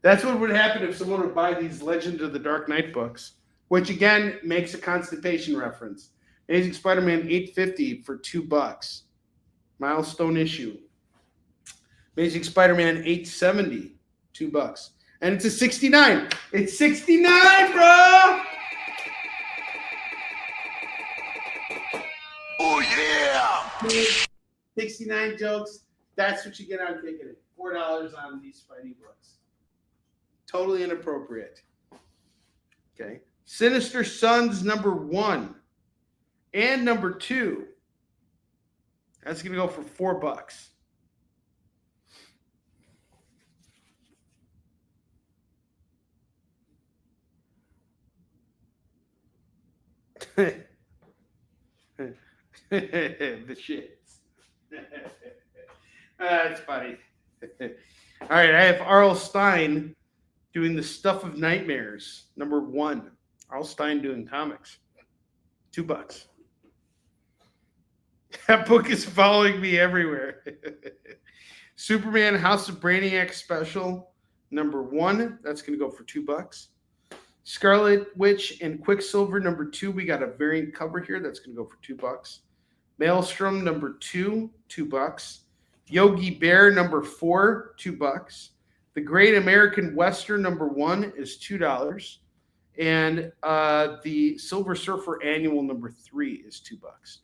That's what would happen if someone would buy these Legend of the Dark Knight books, which again makes a constipation reference. Amazing Spider-Man $8.50 for $2. Milestone issue. Amazing Spider-Man $8.70, $2. And it's a 69. It's 69, bro! Oh, yeah! 69 jokes. That's what you get on Kickin It. $4 on these Spidey books. Totally inappropriate. Okay. Sinister Sons number 1 and number 2. That's going to go for $4. The shits. That's funny. All right, I have R.L. Stine doing The Stuff of Nightmares, #1. R.L. Stine doing comics. $2. That book is following me everywhere. Superman House of Brainiac special, #1. That's going to go for $2. Scarlet Witch and Quicksilver, #2. We got a variant cover here. That's going to go for $2. Maelstrom, #2, $2. Yogi Bear, #4, $2. The Great American Western, #1, is $2. And the Silver Surfer Annual, #3, is $2.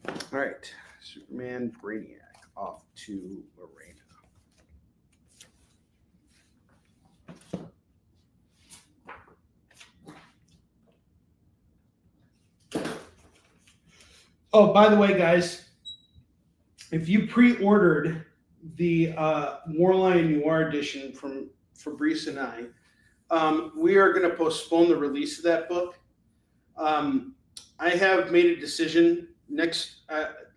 All right. Superman Brainiac off to Lorena. Oh, by the way, guys, if you pre-ordered the Warline Noir edition from Fabrice and I, we are going to postpone the release of that book. I have made a decision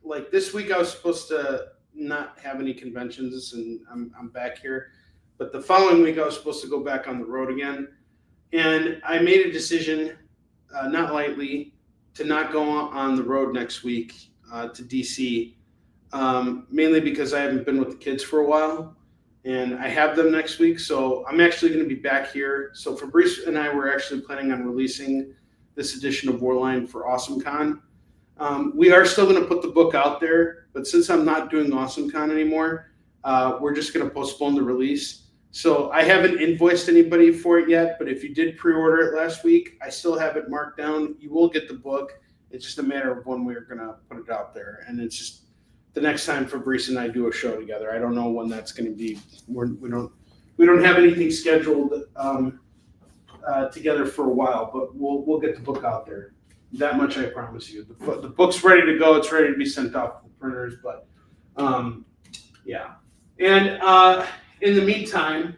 like this week I was supposed to not have any conventions, and I'm back here. But the following week I was supposed to go back on the road again. And I made a decision, not lightly, to not go on the road next week to DC, mainly because I haven't been with the kids for a while, and I have them next week. So I'm actually going to be back here. So Fabrice and I were actually planning on releasing this edition of Warline for AwesomeCon. We are still going to put the book out there, but since I'm not doing AwesomeCon anymore, we're just going to postpone the release. So I haven't invoiced anybody for it yet, but if you did pre-order it last week, I still have it marked down. You will get the book. It's just a matter of when we're going to put it out there. And it's just the next time Fabrice and I do a show together. I don't know when that's going to be. We don't have anything scheduled together for a while, but we'll get the book out there. That much I promise you. The book's ready to go. It's ready to be sent off to the printers, but yeah. And in the meantime,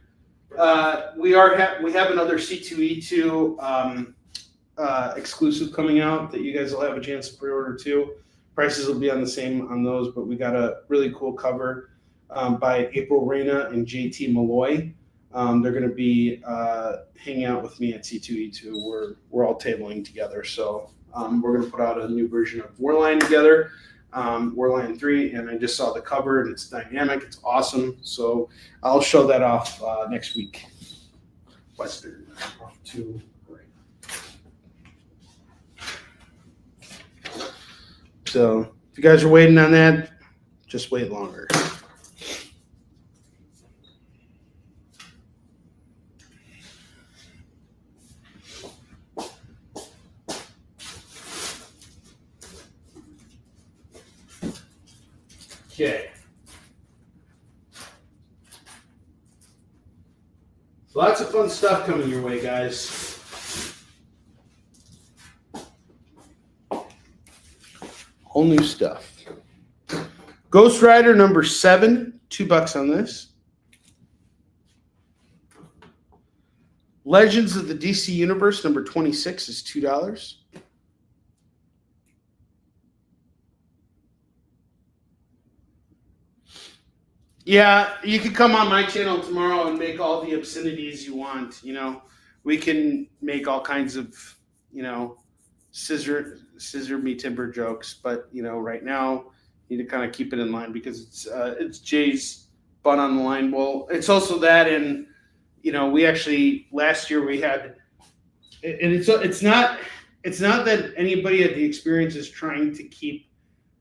we have another C2E2 exclusive coming out that you guys will have a chance to pre-order too. Prices will be on the same on those, but we got a really cool cover by April Reyna and JT Malloy. They're going to be hanging out with me at C2E2. We're all tabling together, so we're going to put out a new version of Warline together. Warline 3, and I just saw the cover and it's dynamic, it's awesome, so I'll show that off next week. Western off to right. So if you guys are waiting on that, just wait longer. Okay. Lots of fun stuff coming your way, guys. Whole new stuff. Ghost Rider #7, $2 on this. Legends of the DC Universe #26 is $2. Yeah, you could come on my channel tomorrow and make all the obscenities you want. You know, we can make all kinds of, you know, scissor me timber jokes. But you know, right now, you need to kind of keep it in line because it's Jay's butt on the line. Well, it's also that, and you know, we actually last year we had, and it's not that anybody at the experience is trying to keep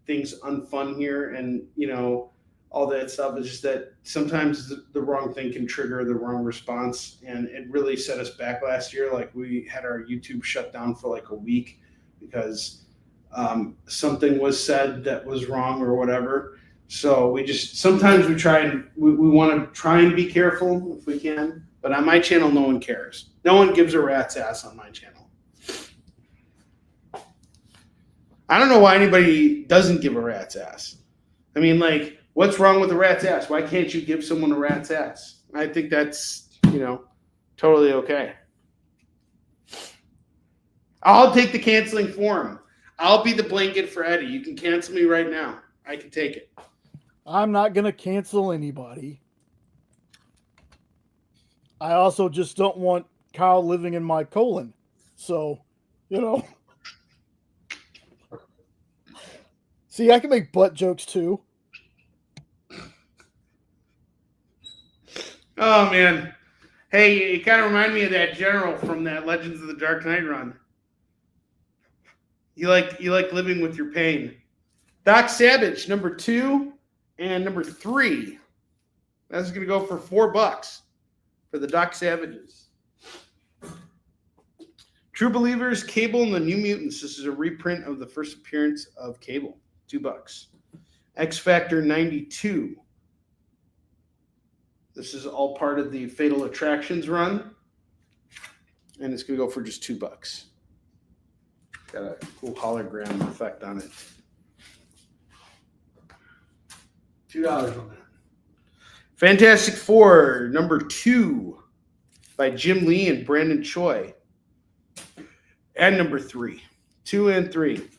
things unfun here, and you know. All that stuff is just that sometimes the wrong thing can trigger the wrong response, and it really set us back last year. Like we had our YouTube shut down for like a week because something was said that was wrong or whatever. So we just sometimes we want to try and be careful if we can. But on my channel, no one cares. No one gives a rat's ass on my channel. I don't know why anybody doesn't give a rat's ass. I mean, like. What's wrong with a rat's ass? Why can't you give someone a rat's ass? I think that's, you know, totally okay. I'll take the canceling for him. I'll be the blanket for Eddie. You can cancel me right now. I can take it. I'm not going to cancel anybody. I also just don't want Kyle living in my colon. So, you know. See, I can make butt jokes too. Oh, man. Hey, you kind of remind me of that general from that Legends of the Dark Knight run. You like living with your pain. Doc Savage, number 2 and number 3. That's going to go for $4 for the Doc Savages. True Believers, Cable, and the New Mutants. This is a reprint of the first appearance of Cable. $2. X Factor 92. This is all part of the Fatal Attractions run. And it's going to go for just $2. Got a cool hologram effect on it. $2 on that. Fantastic Four, number 2 by Jim Lee and Brandon Choi. And number 3. 2 and 3.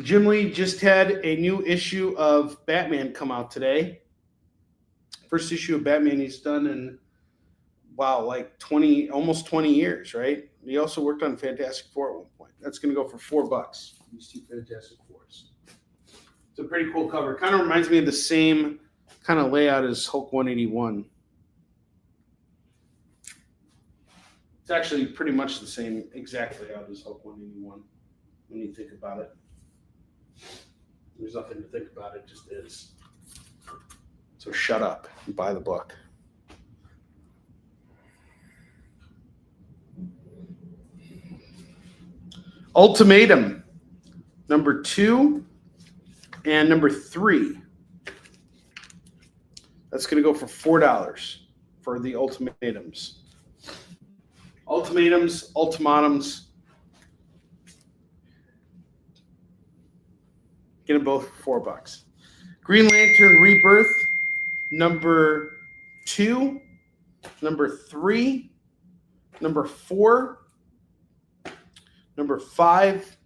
Jim Lee just had a new issue of Batman come out today. First issue of Batman he's done in, like 20, almost 20 years, right? He also worked on Fantastic Four at one point. That's going to go for $4. These 2 Fantastic Fours. It's a pretty cool cover. Kind of reminds me of the same kind of layout as Hulk 181. It's actually pretty much the same exact layout as Hulk 181 when you think about it. There's nothing to think about. It just is. So shut up and buy the book. Ultimatum, number 2 and number 3. That's going to go for $4 for the ultimatums. Ultimatums. Get them both for $4. Green Lantern Rebirth, number 2, number 3, number 4, number 5,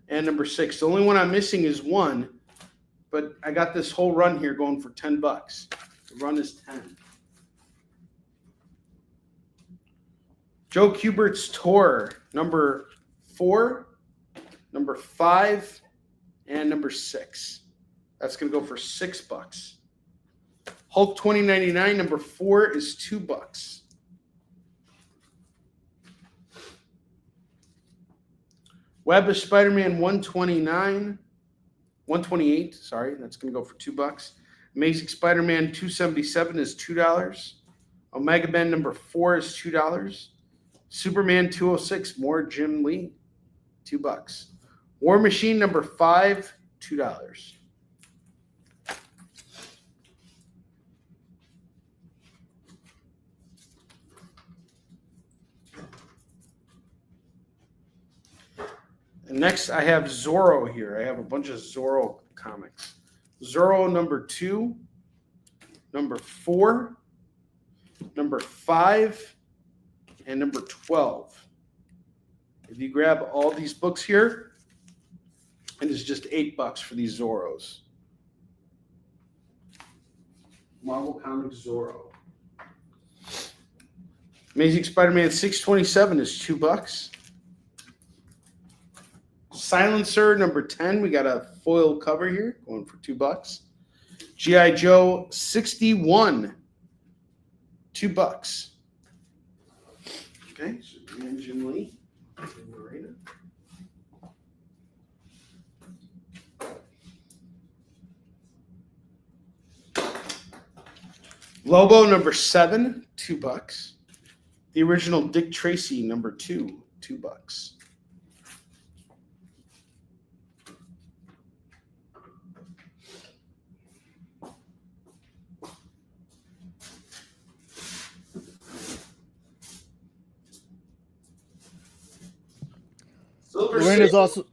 and number 6. The only one I'm missing is 1, but I got this whole run here going for $10. The run is 10. Joe Kubert's Tour, number 4, number 5, and number 6. That's going to go for $6. Hulk 2099, number 4 is $2. Web of Spider-Man 128, sorry, that's going to go for $2. Amazing Spider-Man 277 is $2. Omega Ben number 4 is $2. Superman 206, more Jim Lee, $2. War Machine number 5, $2. And next, I have Zorro here. I have a bunch of Zorro comics. Zorro number 2, number 4, number 5, and number 12. If you grab all these books here, and it's just $8 for these Zorros. Marvel Comics Zorro. Amazing Spider-Man 627 is $2. Silencer number 10, we got a foil cover here going for $2. G.I. Joe 61, $2. Okay, so Jim Lee. Lobo number 7, $2. The original Dick Tracy number 2, $2.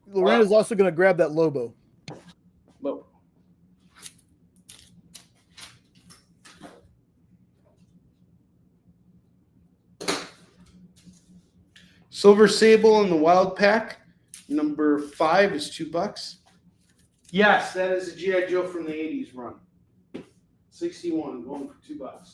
Lorena's also going to grab that Lobo. Lobo. Silver Sable and the Wild Pack, number 5 is $2. Yes, that is a G.I. Joe from the 80s run. 61, going for $2.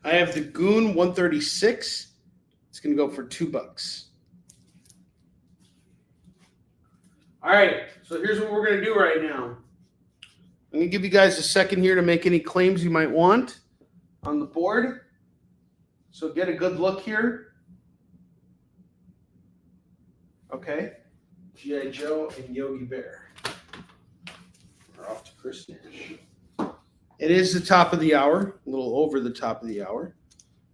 I have the Goon 136. It's going to go for $2. All right, so here's what we're going to do right now. I'm going to give you guys a second here to make any claims you might want on the board. So get a good look here. Okay. G.I. Joe and Yogi Bear. We're off to Chris Nash. It is the top of the hour, a little over the top of the hour.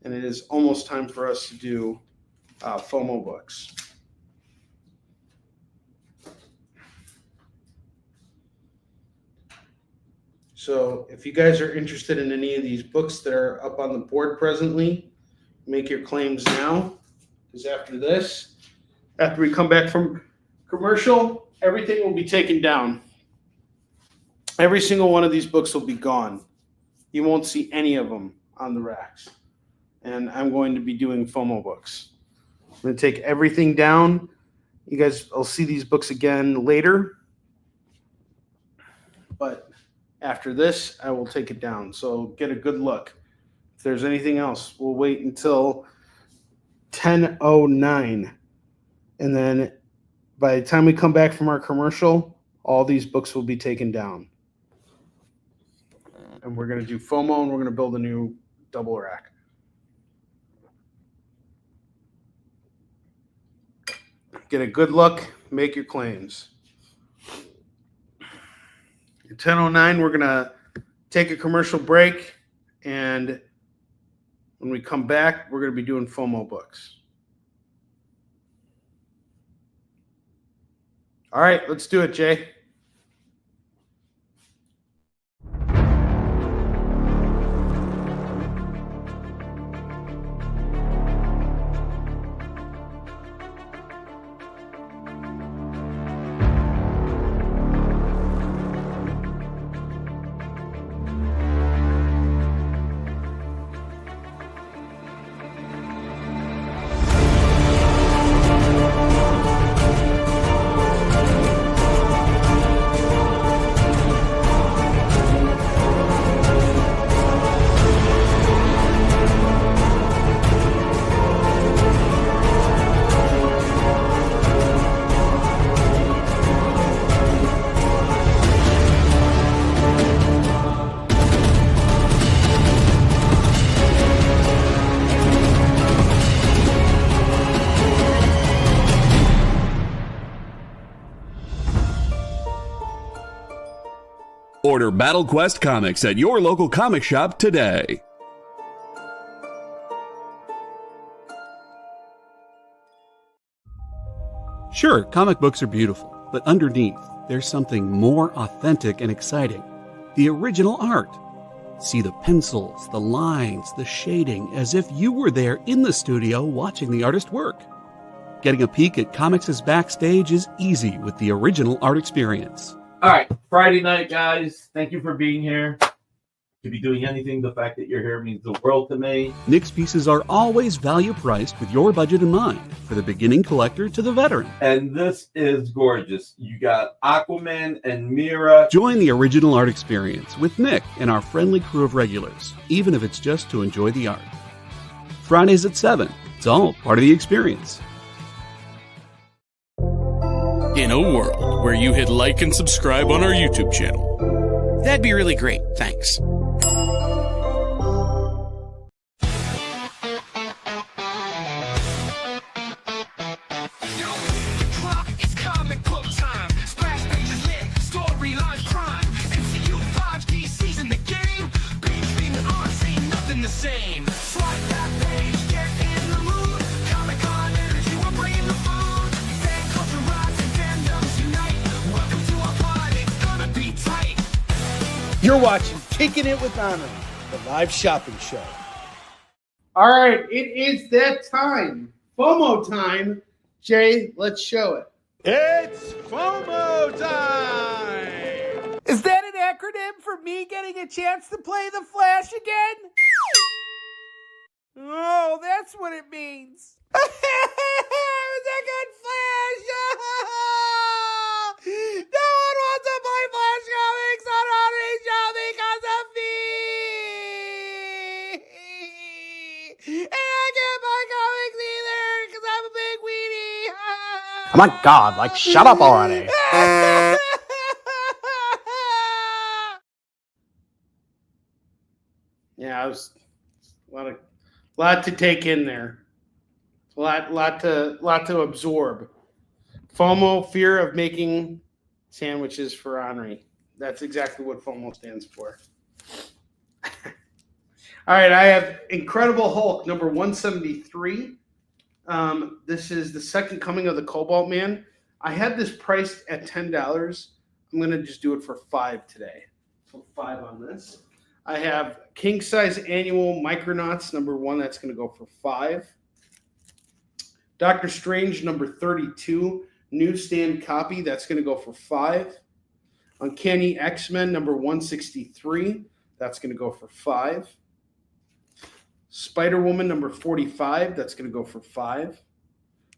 And it is almost time for us to do FOMO books. So if you guys are interested in any of these books that are up on the board presently, make your claims now. Because after this, after we come back from commercial, everything will be taken down. Every single one of these books will be gone. You won't see any of them on the racks. And I'm going to be doing FOMO books. I'm going to take everything down. You guys will see these books again later. But after this, I will take it down. So get a good look. If there's anything else, we'll wait until 10:09. And then by the time we come back from our commercial, all these books will be taken down. And we're going to do FOMO, and we're going to build a new double rack. Get a good look, make your claims. At 10:09, we're going to take a commercial break, and when we come back, we're going to be doing FOMO books. All right, let's do it, Jay. Order Battle Quest comics at your local comic shop today. Sure, comic books are beautiful, but underneath, there's something more authentic and exciting. The original art. See the pencils, the lines, the shading, as if you were there in the studio watching the artist work. Getting a peek at comics' backstage is easy with the original art experience. All right, Friday night, guys. Thank you for being here. To be doing anything, the fact that you're here means the world to me. Nick's pieces are always value priced with your budget in mind, for the beginning collector to the veteran. And this is gorgeous. You got Aquaman and Mira. Join the original art experience with Nick and our friendly crew of regulars, even if it's just to enjoy the art. Fridays at 7. It's all part of the experience. In a world where you hit like and subscribe on our YouTube channel. That'd be really great, thanks. You're watching Kickin It With Onrie, the live shopping show. All right, it is that time. FOMO time. Jay, let's show it. It's FOMO time! Is that an acronym for me getting a chance to play the Flash again? Oh, that's what it means. It was a good Flash. No one wants to play Flash comics on Onrie Show because of me. And I can't buy comics either because I'm a big weenie. Oh my God, like, shut up already. Yeah, it was a lot to take in there. A lot to absorb. FOMO, fear of making sandwiches for Onrie. That's exactly what FOMO stands for. All right, I have Incredible Hulk number 173. This is the second coming of the Cobalt Man. I had this priced at $10. I'm gonna just do it for $5 today. So $5 on this. I have King Size Annual Micronauts number 1. That's gonna go for $5. Doctor Strange number 32 newsstand copy. That's gonna go for $5. Uncanny X-Men number 163. That's gonna go for $5. Spider-Woman number 45, that's going to go for $5.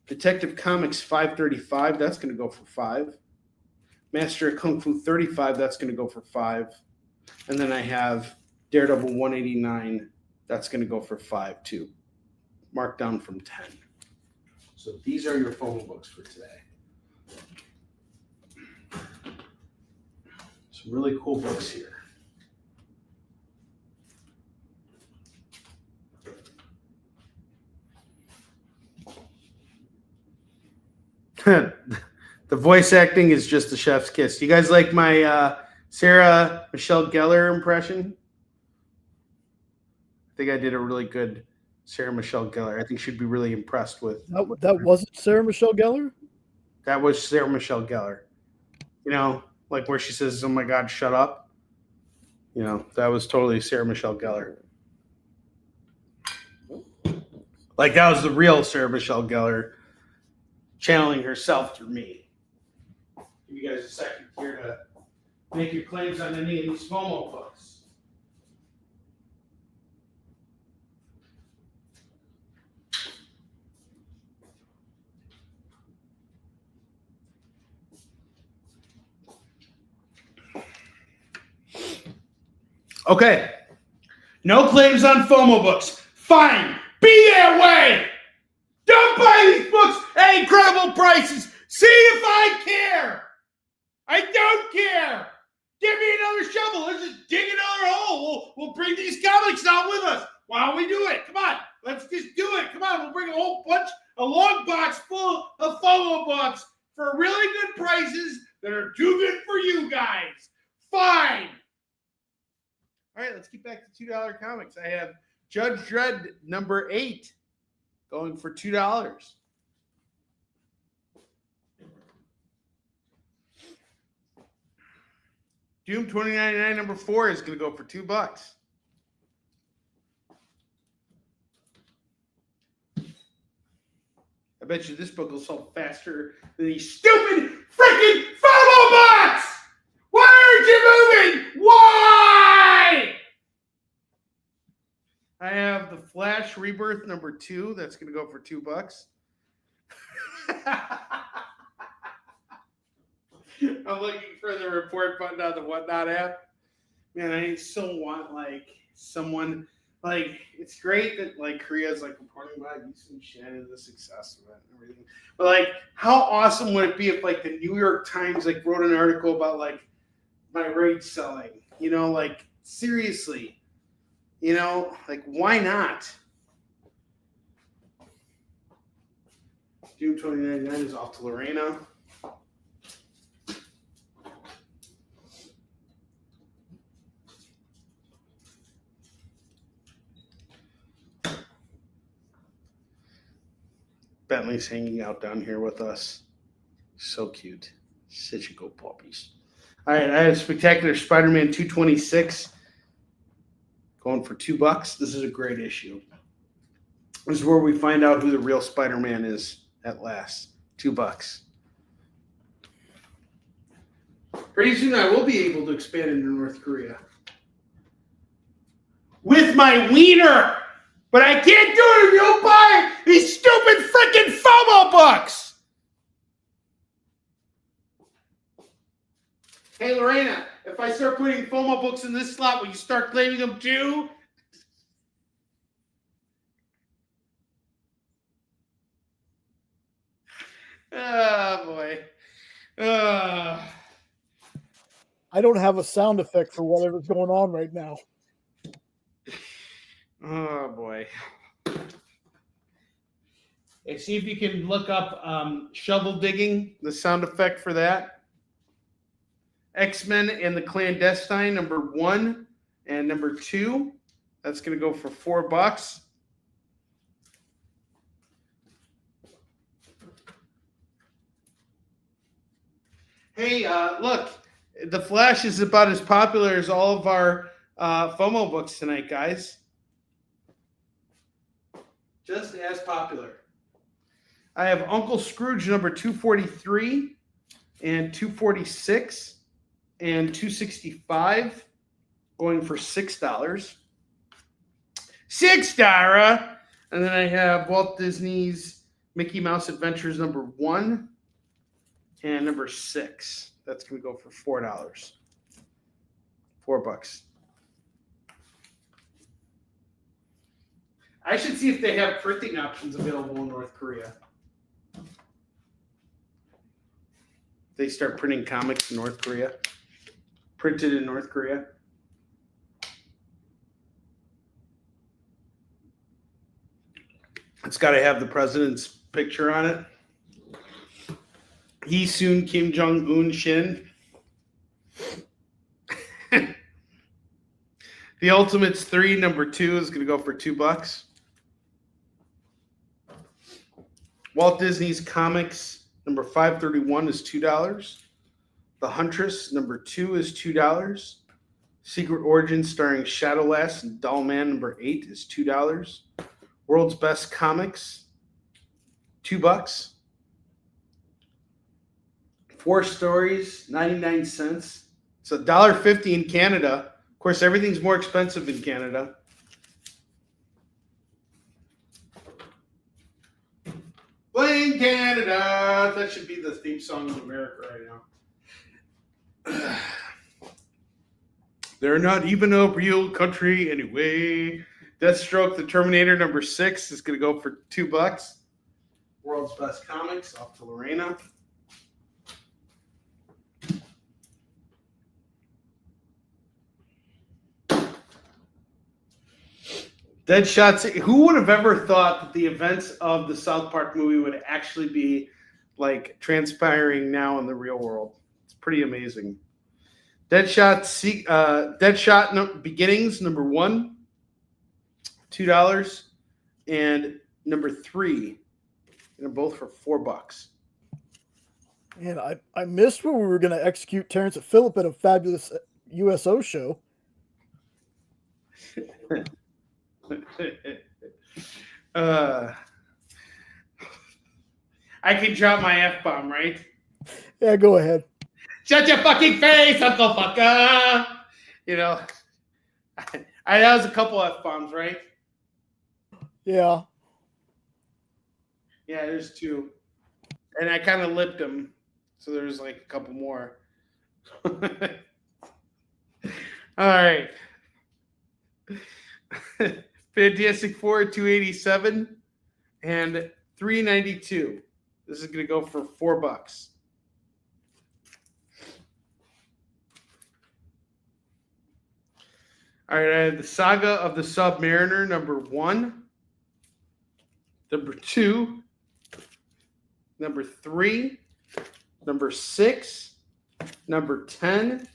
Detective Comics 535, that's going to go for $5. Master of Kung Fu 35, that's going to go for $5. And then I have Daredevil 189, that's going to go for $5 too. Marked down from 10. So these are your FOMO books for today. Some really cool books here. The voice acting is just the chef's kiss. You guys like my Sarah Michelle Gellar impression? I think I did a really good Sarah Michelle Gellar. I think she'd be really impressed with. That wasn't Sarah Michelle Gellar? That was Sarah Michelle Gellar. You know, like where she says, "Oh my God, shut up." You know, that was totally Sarah Michelle Gellar. Like that was the real Sarah Michelle Gellar channeling herself through me. Give you guys a second here to make your claims on any of these FOMO books. Okay. No claims on FOMO books. Fine. Be that way. Don't buy these books at incredible prices. See if I care. I don't care. Give me another shovel. Let's just dig another hole. We'll bring these comics out with us. Why don't we do it? Come on. Let's just do it. Come on. We'll bring a long box full of FOMO books for really good prices that are too good for you guys. Fine. All right, let's get back to $2 comics. I have Judge Dredd number 8 going for $2. Doom 2099 number 4 is going to go for $2. I bet you this book will sell faster than these stupid freaking FOMO books! Why aren't you moving? Why? I have the Flash Rebirth number 2. That's going to go for $2. I'm looking for the report button on the Whatnot app. Man, I so want someone it's great that Korea's reporting about Houston Shannon, the success of it and everything. But how awesome would it be if the New York Times wrote an article about my rate selling? You know, seriously. You know, why not? June 2099 is off to Lorena. Bentley's hanging out down here with us. So cute. Such a good puppies. All right, I have Spectacular Spider-Man 226 going for $2. This is a great issue. This is where we find out who the real Spider-Man is at last. $2. Pretty soon I will be able to expand into North Korea. With my wiener! But I can't do it if you don't buy these stupid freaking FOMO books. Hey, Lorena, if I start putting FOMO books in this slot, will you start claiming them too? Oh, boy. I don't have a sound effect for whatever's going on right now. Oh, boy. Hey, see if you can look up shovel digging, the sound effect for that. X-Men and the Clandestine, number 1 and number 2. That's going to go for $4. Hey, look, The Flash is about as popular as all of our FOMO books tonight, guys. Just as popular. I have Uncle Scrooge number 243 and 246 and 265 going for $6. $6! And then I have Walt Disney's Mickey Mouse Adventures number 1 and number 6. That's going to go for $4. $4. I should see if they have printing options available in North Korea. They start printing comics in North Korea. Printed in North Korea. It's got to have the president's picture on it. He soon Kim Jong-un Shin. The Ultimates 3, number 2 is going to go for $2. Walt Disney's Comics, number 531 is $2. The Huntress, number 2 is $2. Secret Origins starring Shadowlass and Dollman, number 8 is $2. World's Best Comics, $2. 4 stories, 99 cents. It's $1.50 in Canada. Of course, everything's more expensive in Canada. Playing Canada. That should be the theme song of America right now. They're not even a real country anyway. Deathstroke, the Terminator, number 6 is going to go for $2. World's Best Comics, off to Lorena. Deadshot. Who would have ever thought that the events of the South Park movie would actually be like transpiring now in the real world? It's pretty amazing. Deadshot Beginnings, number 1, $2, and number 3, and both for $4. And I missed when we were going to execute Terrence and Phillip at a fabulous USO show. I can drop my F-bomb, right? Yeah, go ahead. Shut your fucking face, Uncle Fucker! You know, that was a couple F-bombs, right? Yeah. Yeah, there's 2. And I kind of lipped them, so there's like a couple more. All right. Fantastic Four, 287 and 392. This is going to go for $4. All right, I have the Saga of the Submariner, number 1, number 2, number 3, number 6, number 10,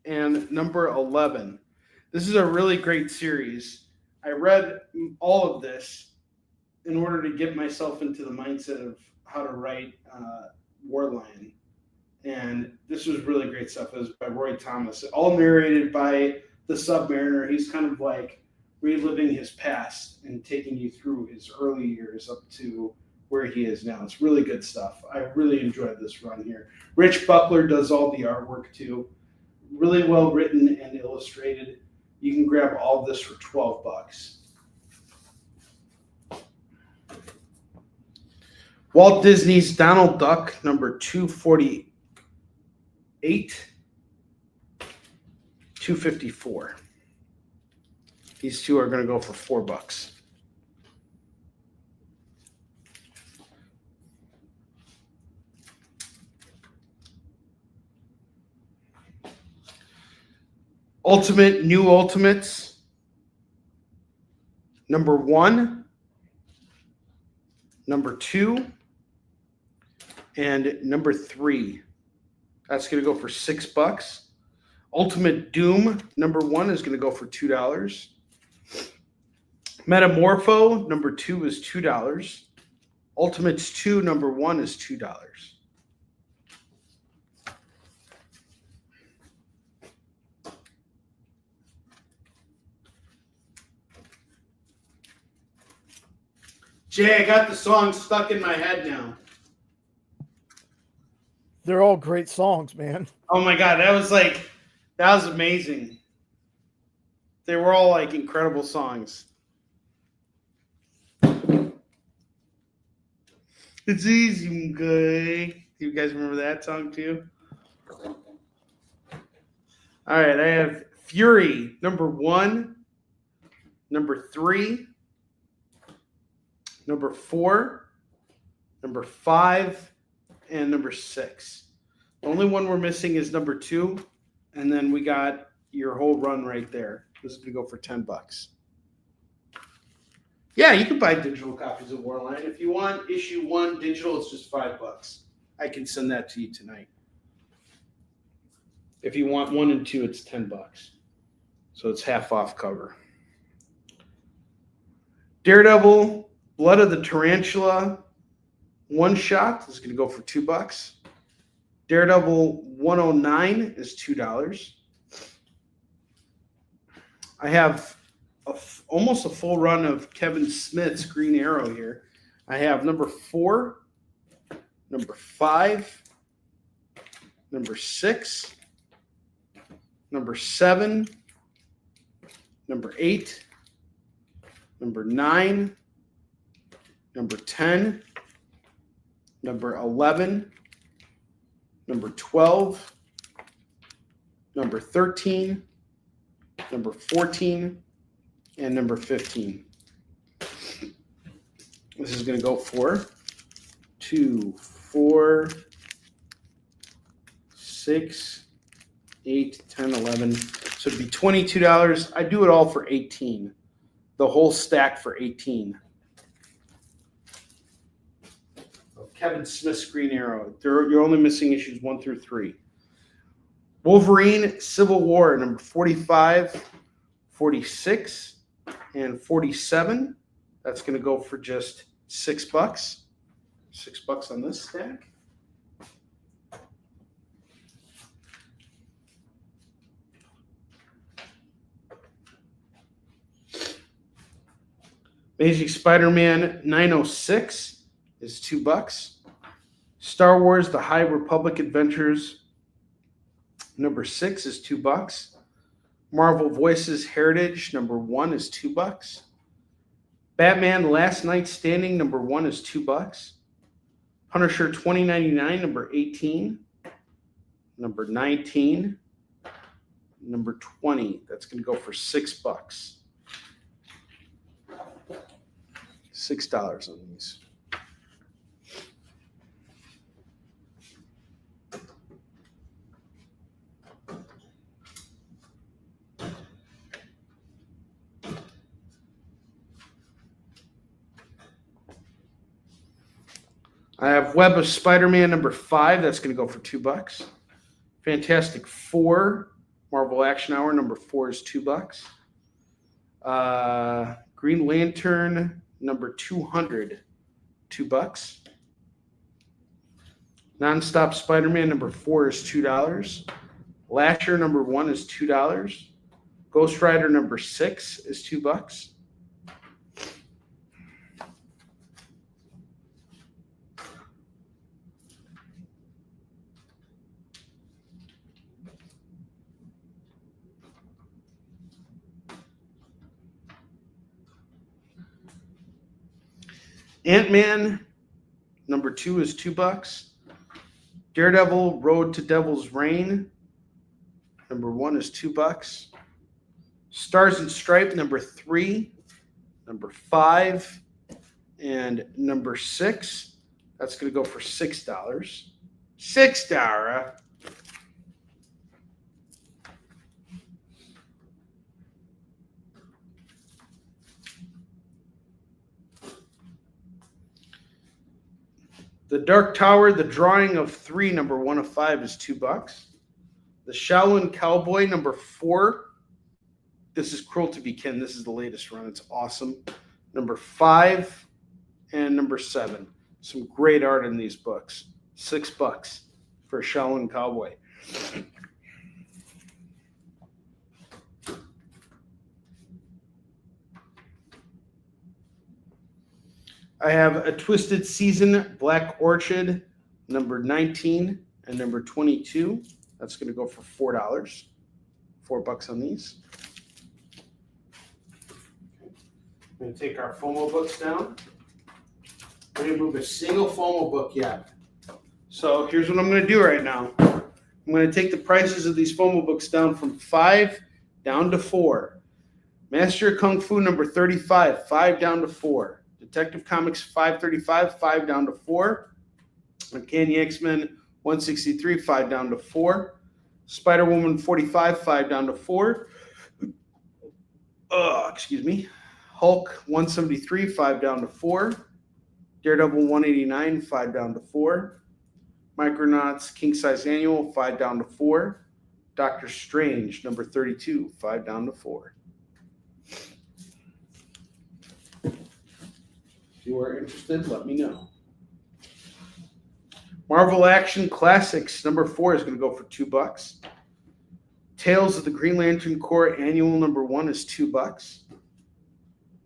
and number 11. This is a really great series. I read all of this in order to get myself into the mindset of how to write Warline. And this was really great stuff. It was by Roy Thomas. All narrated by the Submariner. He's kind of like reliving his past and taking you through his early years up to where he is now. It's really good stuff. I really enjoyed this run here. Rich Buckler does all the artwork too. Really well written and illustrated. You can grab all of this for $12. Walt Disney's Donald Duck, number 248, 254. These two are going to go for $4. Ultimate New Ultimates, number 1, number 2, and number 3. That's going to go for $6. Ultimate Doom, number 1, is going to go for $2. Metamorpho, number 2, is $2. Ultimates 2, number 1, is $2. Jay, I got the song stuck in my head now. They're all great songs, man. Oh my God, that was amazing. They were all like incredible songs. It's easy, guy. You guys remember that song too? All right, I have Fury, number 1, number 3, number 4, number 5, and number 6. The only one we're missing is number 2, and then we got your whole run right there. This is going to go for $10. Yeah, you can buy digital copies of Warline. If you want issue 1 digital, it's just $5. I can send that to you tonight. If you want 1 and 2, it's $10. So it's half off cover. Daredevil, Blood of the Tarantula, 1 shot is going to go for $2. Daredevil 109 is $2. I have almost a full run of Kevin Smith's Green Arrow here. I have number 4, number 5, number 6, number 7, number 8, number 9, number 10, number 11, number 12, number 13, number 14, and number 15. This is going to go for 2, 4, 6, 8, 10, 11. So it'd be $22. I do it all for $18. The whole stack for $18. Kevin Smith's Green Arrow. You're only missing issues 1 through 3. Wolverine Civil War, number 45, 46, and 47. That's going to go for just $6. $6 on this stack. Amazing Spider-Man 906 is $2. Star Wars The High Republic Adventures number 6 is $2. Marvel Voices Heritage number 1 is $2. Batman Last Night Standing number 1 is $2. Punisher 2099 number 18. Number 19. Number 20. That's going to go for $6. $6 on these. I have Web of Spider-Man number 5. That's going to go for $2. Fantastic Four Marvel Action Hour number 4 is $2. Green Lantern number 200, $2. Nonstop Spider-Man number 4 is $2. Lasher number 1 is $2. Ghost Rider number 6 is $2. Ant-Man number 2 is $2. Daredevil Road to Devil's Reign, number 1 is $2. Stars and Stripe, number 3, number 5, and number 6. That's going to go for $6. $6. The Dark Tower, The Drawing of 3, number 1 of 5 is $2. The Shaolin Cowboy, number 4. This is Cruel to Be Kin. This is the latest run. It's awesome. Number 5 and number 7. Some great art in these books. $6 for Shaolin Cowboy. I have A Twisted Season, Black Orchid, number 19 and number 22. That's going to go for $4. $4 on these. I'm going to take our FOMO books down. I didn't move a single FOMO book yet. So here's what I'm going to do right now. I'm going to take the prices of these FOMO books down from 5 down to 4. Master of Kung Fu, number 35, 5 down to 4. Detective Comics 535, 5 down to 4. Uncanny X-Men 163, 5 down to 4. Spider-Woman 45, 5 down to 4. Excuse me. Hulk 173, 5 down to 4. Daredevil 189, 5 down to 4. Micronauts King Size Annual, 5 down to 4. Doctor Strange, number 32, 5 down to 4. If you are interested, let me know. Marvel Action Classics, number 4 is going to go for $2. Tales of the Green Lantern Corps Annual, number 1 is $2.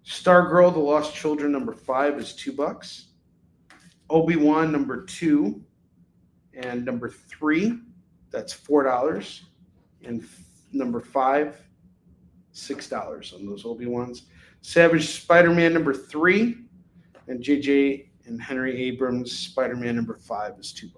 Stargirl, The Lost Children, number 5 is $2. Obi-Wan, number 2 and number 3, that's $4. And number 5, $6 on those Obi-Wans. Savage Spider-Man, number 3. And J.J. and Henry Abrams, Spider-Man number 5 is $2.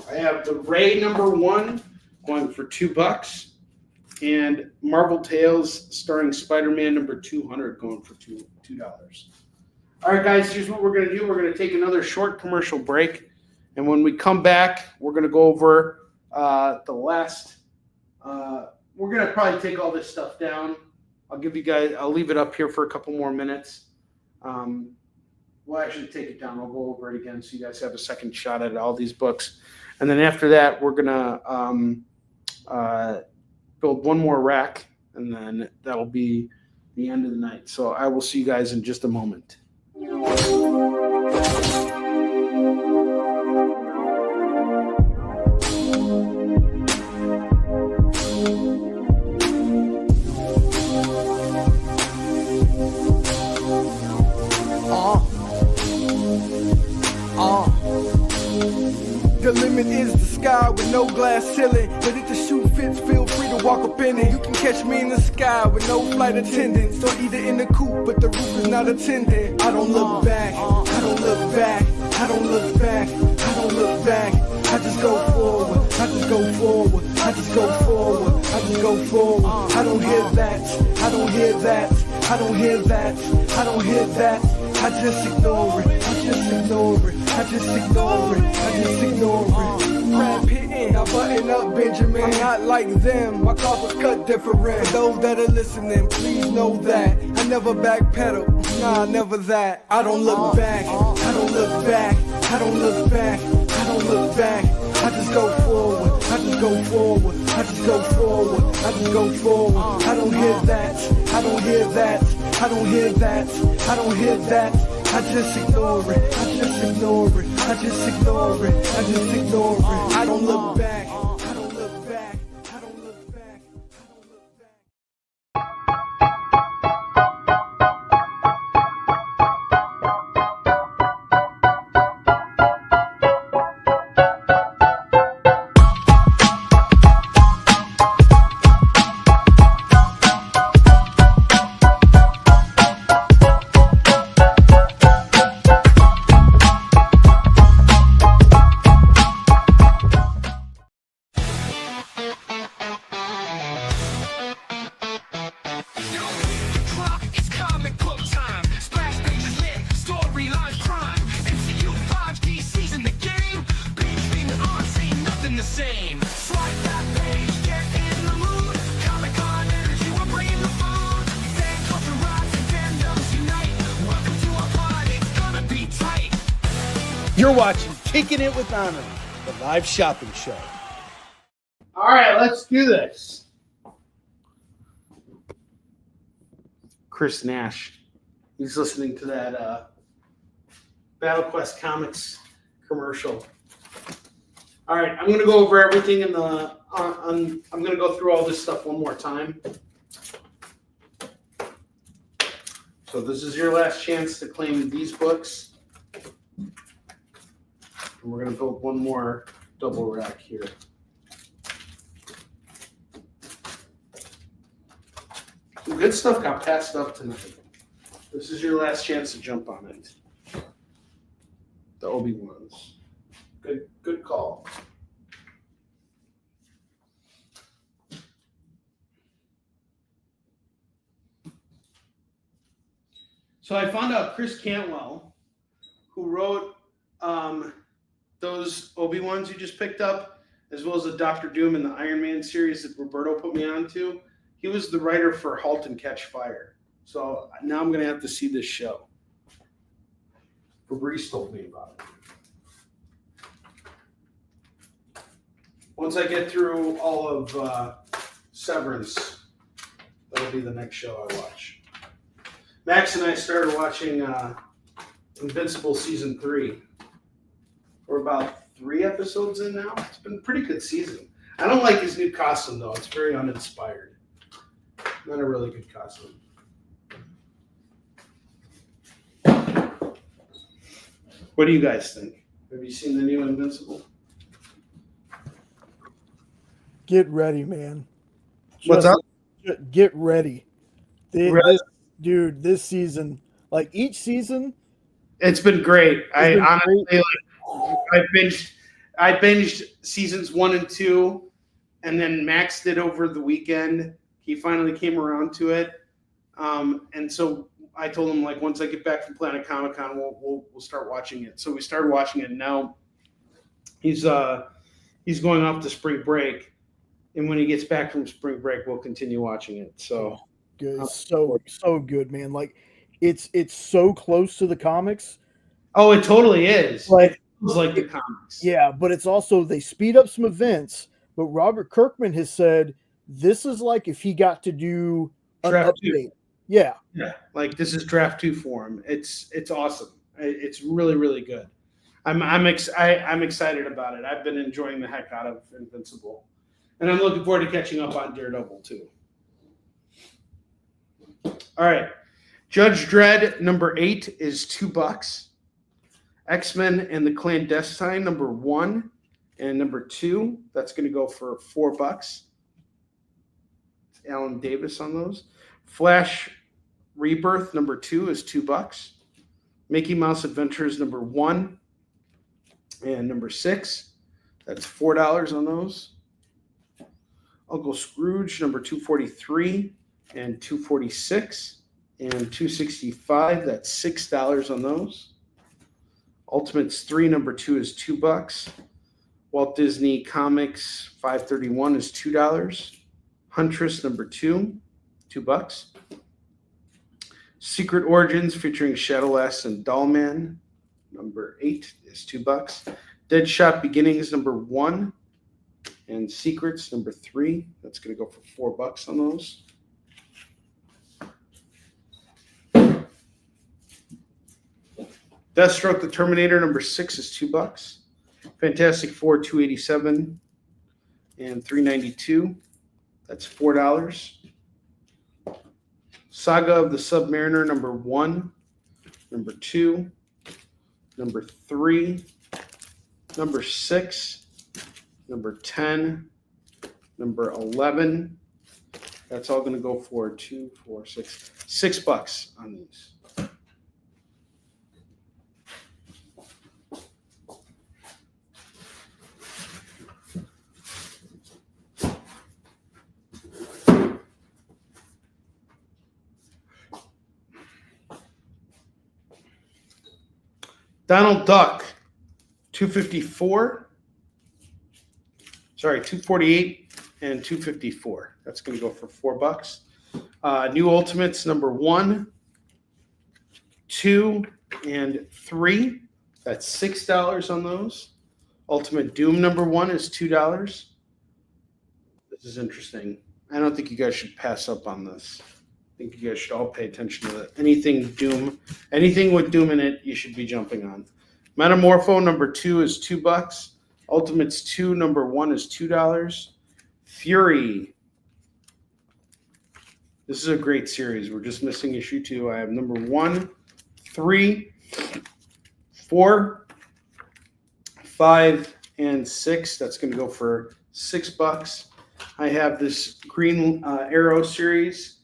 I have the Ray number 1 going for $2, and Marvel Tales starring Spider-Man number 200 going for $2. All right, guys, here's what we're going to do. We're going to take another short commercial break, and when we come back, we're going to go over the last. We're going to probably take all this stuff down. I'll leave it up here for a couple more minutes. We'll actually take it down. I'll go over it again so you guys have a second shot at all these books. And then after that, we're going to build one more rack, and then that'll be the end of the night. So I will see you guys in just a moment. The limit is the sky with no glass ceiling. But if the shoe fits, feel free to walk up in it. You can catch me in the sky with no flight attendants, or either in the coupe, but the roof is not attended. I don't look back, I don't look back, I don't look back, I don't look back. I just go forward, I just go forward, I just go forward, I just go forward. I don't hear that, I don't hear that, I don't hear that, I don't hear that. I just ignore it, I just ignore it, I just ignore it, I just ignore it. Brad Pitt, I button up Benjamin. I'm not like them, my cloth was cut different. For those that are listening, please know that I never backpedal, nah, never that. I don't look back, I don't look back, I don't look back, I don't look back. I just go forward, I just just go forward. I just go forward. I just go forward. I don't hear that. I don't hear that. I don't hear that. I don't hear that. I just ignore it. I just ignore it. I just ignore it. I just ignore it. I don't look back. I don't look back. I don't look back. Clock, it's comic book time. Splash pages lit, storylines prime. MCU 5D season the game. Being on, ain't nothing the same. Swipe that page, get in the mood. Comic-Con energy, we're bringing the food. Fan culture rise and fandoms unite. Welcome to our party, it's gonna be tight. You're watching Kickin It With Onrie, the live shopping show. All right, let's do this. Chris Nash. He's listening to that Battle Quest Comics commercial. All right, I'm going to go over everything in the. I'm going to go through all this stuff one more time. So this is your last chance to claim these books. And we're going to build one more double rack here. Some good stuff got passed up tonight. This is your last chance to jump on it. The Obi-Wans. Good call. So I found out Chris Cantwell, who wrote those Obi-Wans you just picked up, as well as the Doctor Doom and the Iron Man series that Roberto put me on to. He was the writer for *Halt and Catch Fire*. So now I'm going to have to see this show. Fabrice told me about it. Once I get through all of 'Severance, that'll be the next show I watch. Max and I started watching *Invincible* season 3. We're about 3 episodes in now. It's been a pretty good season. I don't like his new costume, though. It's very uninspired. Not a really good costume. What do you guys think? Have you seen the new Invincible? Get ready, man. What's up? Get ready. Really? This season, like each season, it's been great. I honestly I binged seasons 1 and 2, and then Max did over the weekend. He finally came around to it, and so I told him, like, once I get back from Planet Comic-Con, we'll start watching it. So we started watching it. And now he's going off to spring break, and when he gets back from spring break, we'll continue watching it. So good, so good, man. Like it's so close to the comics. Oh, it totally is. Like it feels like the comics. Yeah, but it's also they speed up some events. But Robert Kirkman has said this is like if he got to do an Draft update. 2. Yeah. Like this is draft 2 for him. It's awesome. It's really, really good. I'm excited about it. I've been enjoying the heck out of Invincible, and I'm looking forward to catching up on Daredevil too. All right, Judge Dredd number 8 is $2. X-Men and the Clandestine number 1 and number 2. That's going to go for $4. Alan Davis on those. Flash Rebirth number 2 is $2. Mickey Mouse Adventures number 1 and number 6. That's $4 on those. Uncle Scrooge number 243 and 246 and 265. That's $6 on those. Ultimates 3 number 2 is $2. Walt Disney Comics 531 is $2. Huntress number 2, $2. Secret Origins featuring Shadowlass and Dollman number 8 is $2. Deadshot Beginnings number 1 And Secrets, number 3. That's going to go for $4 on those. Deathstroke the Terminator, number 6 is $2. Fantastic Four, $287 and $392. That's $4. Saga of the Submariner, number 1, number 2, number 3, number 6, number 10, number 11. That's all going to go for $6 on these. Donald Duck, $254. Sorry, $248 and $254. That's going to go for $4. New Ultimates, number 1, 2, and 3. That's $6 on those. Ultimate Doom, number 1 is $2. This is interesting. I don't think you guys should pass up on this. I think you guys should all pay attention to that. Anything Doom, anything with Doom in it, you should be jumping on. Metamorpho, number 2 is $2. Ultimates 2, number 1 is $2. Fury. This is a great series. We're just missing issue 2. I have number 1, 3, 4, 5, and 6. That's going to go for $6. I have this Green Arrow series.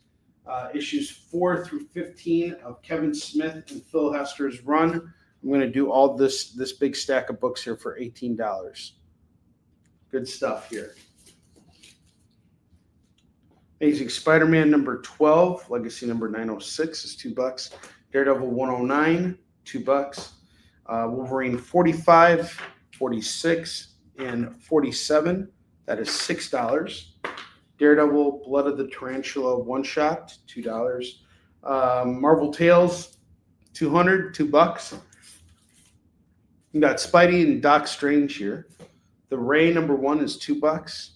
Issues 4 through 15 of Kevin Smith and Phil Hester's run. I'm going to do all this big stack of books here for $18. Good stuff here. Amazing Spider-Man number 12, Legacy number 906 is $2. Daredevil 109, $2. Wolverine 45, 46, and 47. That is $6. Daredevil Blood of the Tarantula one shot, $2. Marvel Tales 200, $2. We got Spidey and Doc Strange here. The Ray number 1 is $2.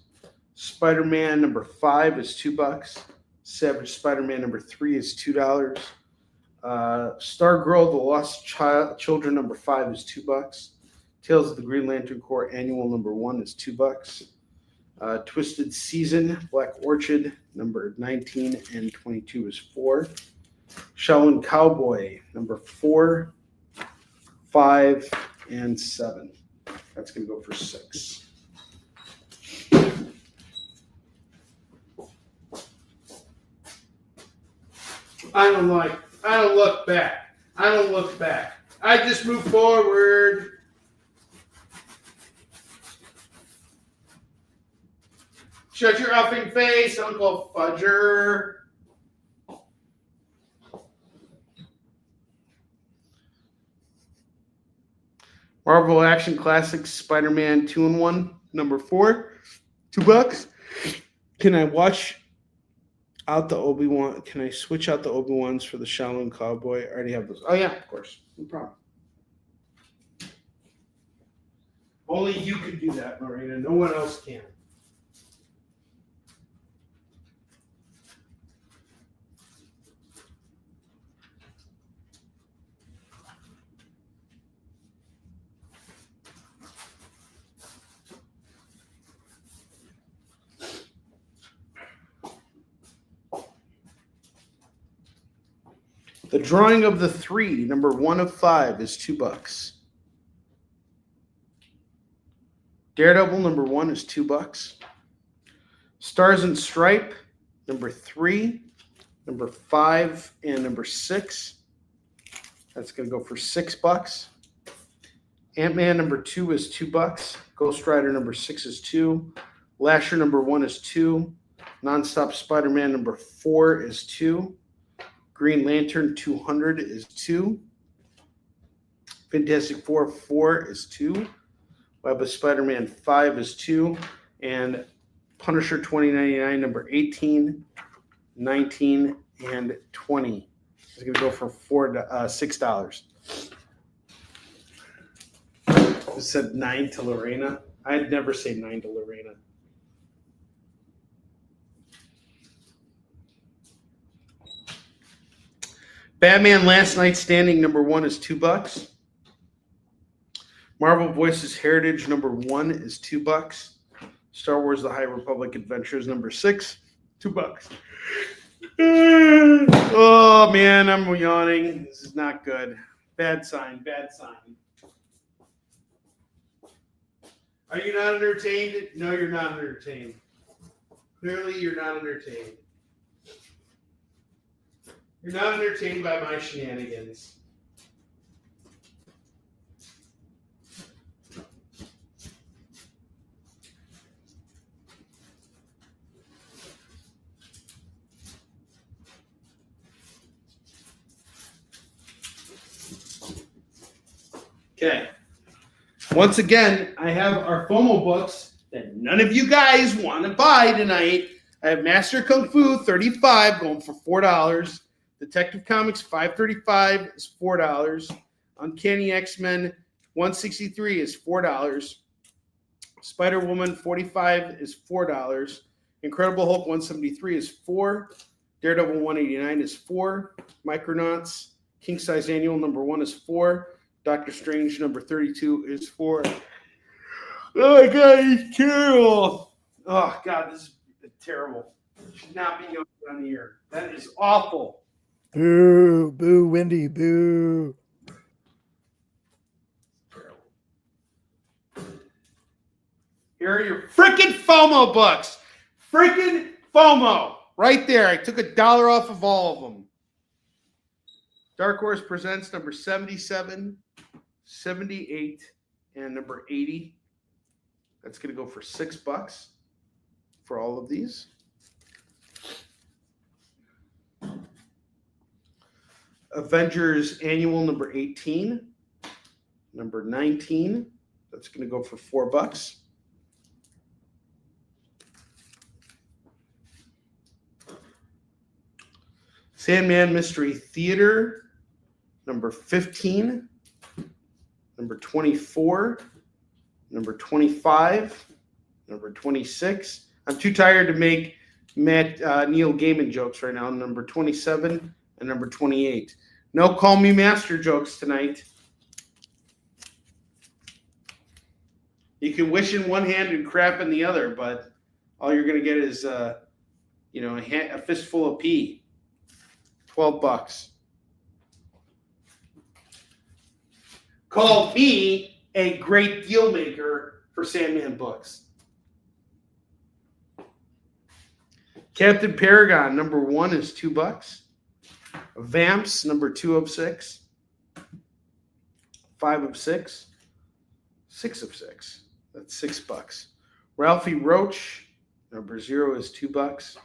Spider-Man number 5 is $2. Savage Spider-Man number 3 is $2. Stargirl, The Lost Children number 5 is $2. Tales of the Green Lantern Corps annual number 1 is $2. Twisted Season, Black Orchid, number 19 and 22 is $4. Shaolin Cowboy, number 4, 5, and 7. That's going to go for $6. I don't look back. I don't look back. I just move forward. Shut your effing face, Uncle Fudger. Marvel Action Classics Spider-Man 2-in-1, number 4, $2. Can I watch out the Obi-Wan? Can I switch out the Obi-Wans for the Shaolin Cowboy? I already have those. Oh, yeah, of course. No problem. Only you can do that, Marina. No one else can. The Drawing of the Three, number 1 of 5, is $2. Daredevil, number 1, is $2. Stars and Stripe, number 3, number 5, and number 6. That's going to go for $6. Ant-Man, number 2, is $2. Ghost Rider, number 6, is $2. Lasher, number 1, is $2. Nonstop Spider-Man, number 4, is $2. Green Lantern 200 is $2. Fantastic Four 4 is $2. Web of Spider-Man 5 is $2. And Punisher 2099 number 18, 19, and 20 is going to go for $6. It said 9 to Lorena. I'd never say 9 to Lorena. Batman Last Night Standing #1 is $2. Marvel Voices Heritage #1 is $2. Star Wars The High Republic Adventures #6, $2. Oh man, I'm yawning. This is not good. Bad sign, bad sign. Are you not entertained? No, you're not entertained. Clearly, you're not entertained. You're not entertained by my shenanigans. Okay. Once again, I have our FOMO books that none of you guys want to buy tonight. I have Master Kung Fu 35 going for $4. Detective Comics 535 is $4. Uncanny X-Men 163 is $4. Spider-Woman 45 is $4. Incredible Hulk 173 is $4. Daredevil 189 is $4. Micronauts King Size Annual #1 is $4. Doctor Strange #32 is $4. Oh my God, he's terrible. Oh God, this is terrible. Should not be going on the air. That is awful. Boo, boo, Wendy, boo. Here are your freaking FOMO books. Freaking FOMO. Right there. I took $1 off of all of them. Dark Horse Presents #77, 78, and #80. That's going to go for $6 for all of these. Avengers Annual #18, #19. That's going to go for $4. Sandman Mystery Theater #15, #24, #25, #26. I'm too tired to make Matt Neil Gaiman jokes right now. #27 and #28. No Call Me Master jokes tonight. You can wish in one hand and crap in the other, but all you're going to get is a fistful of pee. $12. Call me a great deal maker for Sandman books. Captain Paragon #1 is $2. Vamps #2 of 6. 5 of 6. 6 of 6. That's $6. Ralphie Roach #0 is $2.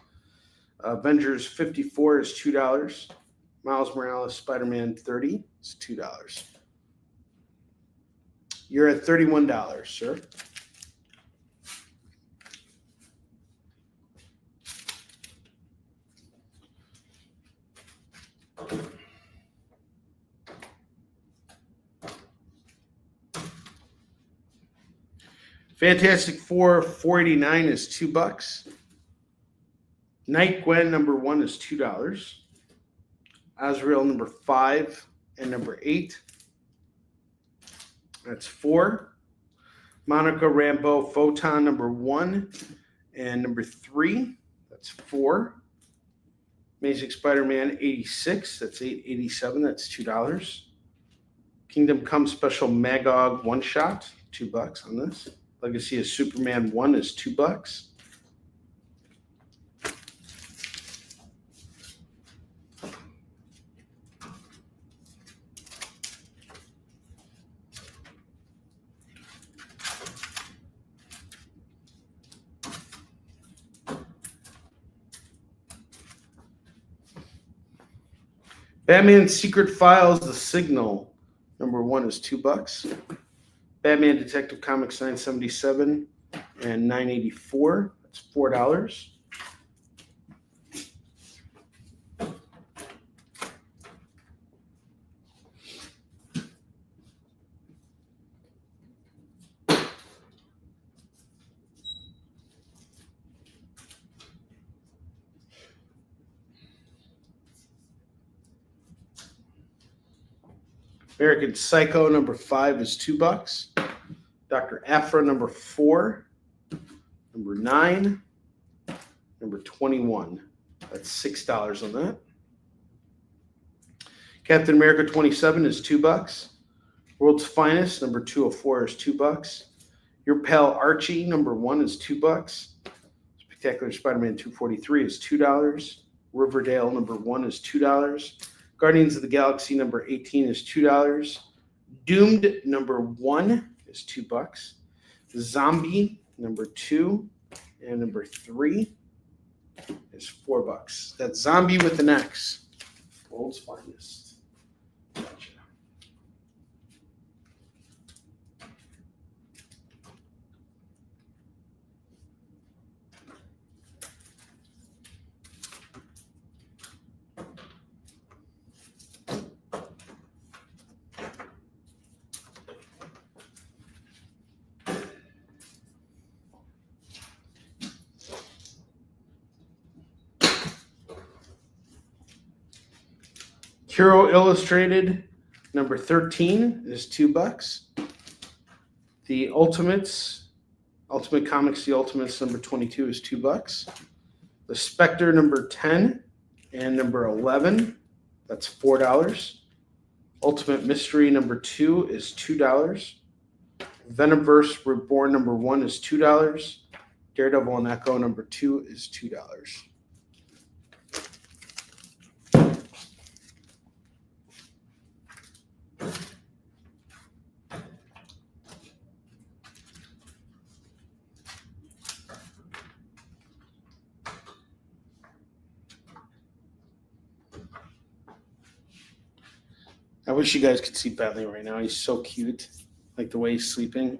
Avengers 54 is $2. Miles Morales Spider-Man 30 is $2. You're at $31, sir. Fantastic Four 489 is $2. Night Gwen #1 is $2. Azrael #5 and #8. That's $4. Monica Rambeau Photon #1 and #3. That's $4. Amazing Spider-Man 86. That's $8.87. That's $2. Kingdom Come Special Magog One Shot, $2 on this. Legacy of Superman 1 is $2. Batman Secret Files, The Signal, #1 is $2. Batman Detective Comics 977 and 984. That's $4. American Psycho number 5 is $2. Dr. Aphra number 4. Number 9. Number 21. That's $6 on that. Captain America 27 is $2. World's Finest number 204 is $2. Your Pal Archie number 1 is $2. Spectacular Spider-Man 243 is $2. Riverdale number 1 is $2. Guardians of the Galaxy number 18 is $2. Doomed number 1 is $2. Zombie number 2 and number 3 is $4. That's Zombie with an X. World's Finest. Gotcha. Hero Illustrated number 13 is $2. The Ultimate Comics, The Ultimates number 22 is $2. The Spectre number 10 and number 11, that's $4. Ultimate Mystery number 2 is $2. Venomverse Reborn number 1 is $2. Daredevil and Echo number 2 is $2. I wish you guys could see Bentley right now. He's so cute. Like the way he's sleeping.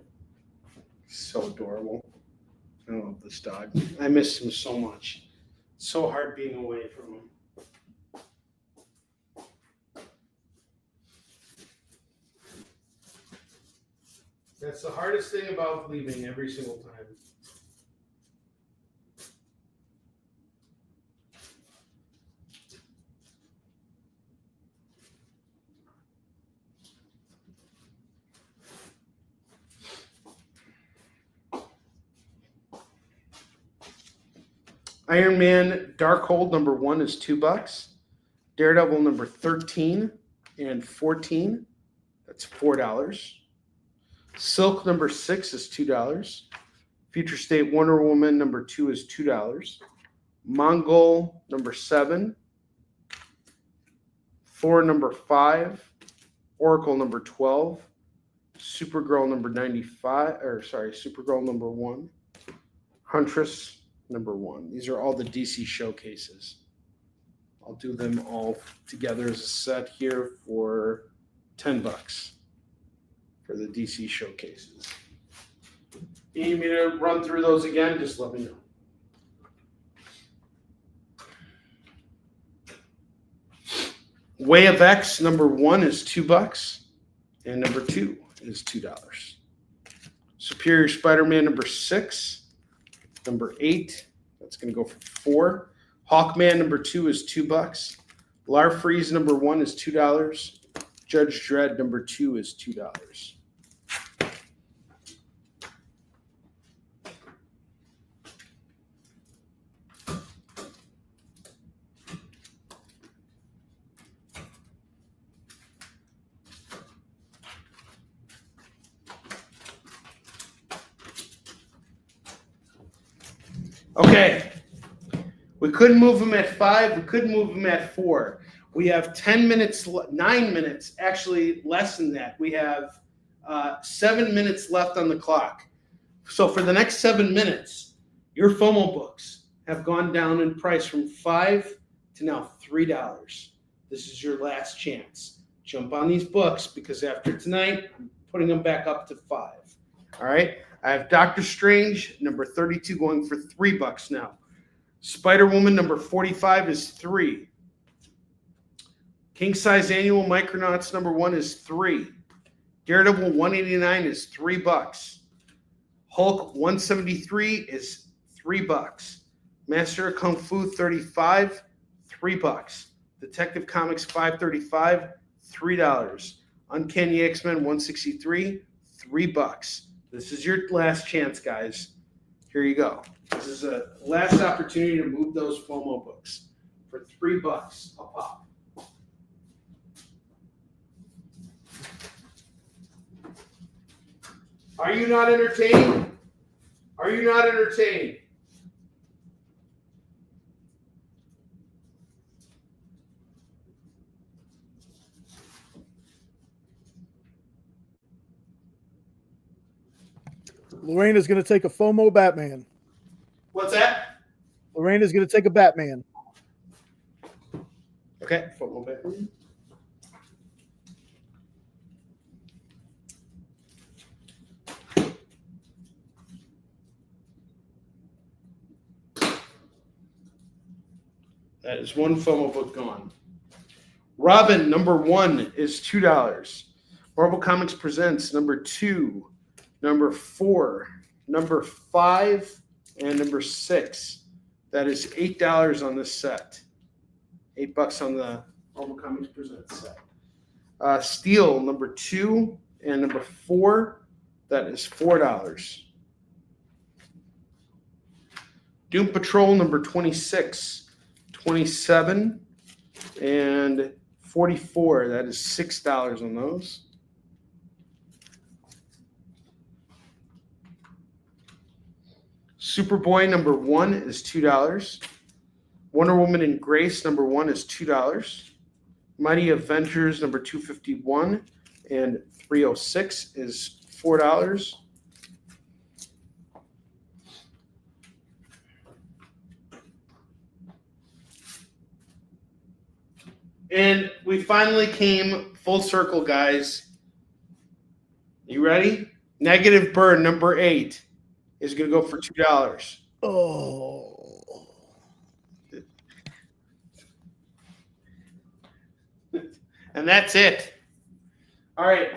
So adorable. I love this dog. I miss him so much. It's so hard being away from him. That's the hardest thing about leaving every single time. Iron Man Darkhold number 1 is $2. Daredevil number 13 and 14, that's $4. Silk number 6 is $2. Future State Wonder Woman number 2 is $2. Mongol number 7. Thor number 5. Oracle number 12. Supergirl number 1. Huntress number 1. These are all the DC showcases. I'll do them all together as a set here for $10 for the DC showcases. You need me to run through those again? Just let me know. Way of X number 1 is $2, and number 2 is $2. Superior Spider-Man number 6. Number 8, that's going to go for $4. Hawkman number 2 is $2. Larfreeze number 1 is $2. Judge Dredd number 2 is $2. Okay, we couldn't move them at 5. We couldn't move them at 4. We have 10 minutes, 9 minutes, actually less than that. We have 7 minutes left on the clock. So for the next 7 minutes, your FOMO books have gone down in price from $5 to now $3. This is your last chance. Jump on these books because after tonight, I'm putting them back up to $5. All right. I have Doctor Strange, number 32, going for $3 now. Spider-Woman, number 45, is $3. King Size Annual Micronauts, number 1, is $3. Daredevil 189 is $3. Hulk 173 is $3. Master of Kung Fu 35, $3. Detective Comics 535, $3. Uncanny X-Men 163, $3. This is your last chance, guys. Here you go. This is a last opportunity to move those FOMO books for $3 a pop. Are you not entertained? Are you not entertained? Lorena's going to take a FOMO Batman. What's that? Lorena's going to take a Batman. Okay, FOMO Batman. That is one FOMO book gone. Robin, number 1 is $2. Marvel Comics Presents, number 2, number 4, number 5, and number 6. That is $8 on this set. $8 on the Marvel Comics Presents set. Steel, number 2, and number 4. That is $4. Doom Patrol, number 26. 27 and 44. That is $6 on those. Superboy number 1 is $2. Wonder Woman and Grace number 1 is $2. Mighty Avengers number 251 and 306 is $4. And we finally came full circle, guys. You ready? Negative Burn, number 8, is going to go for $2. Oh. And that's it. All right.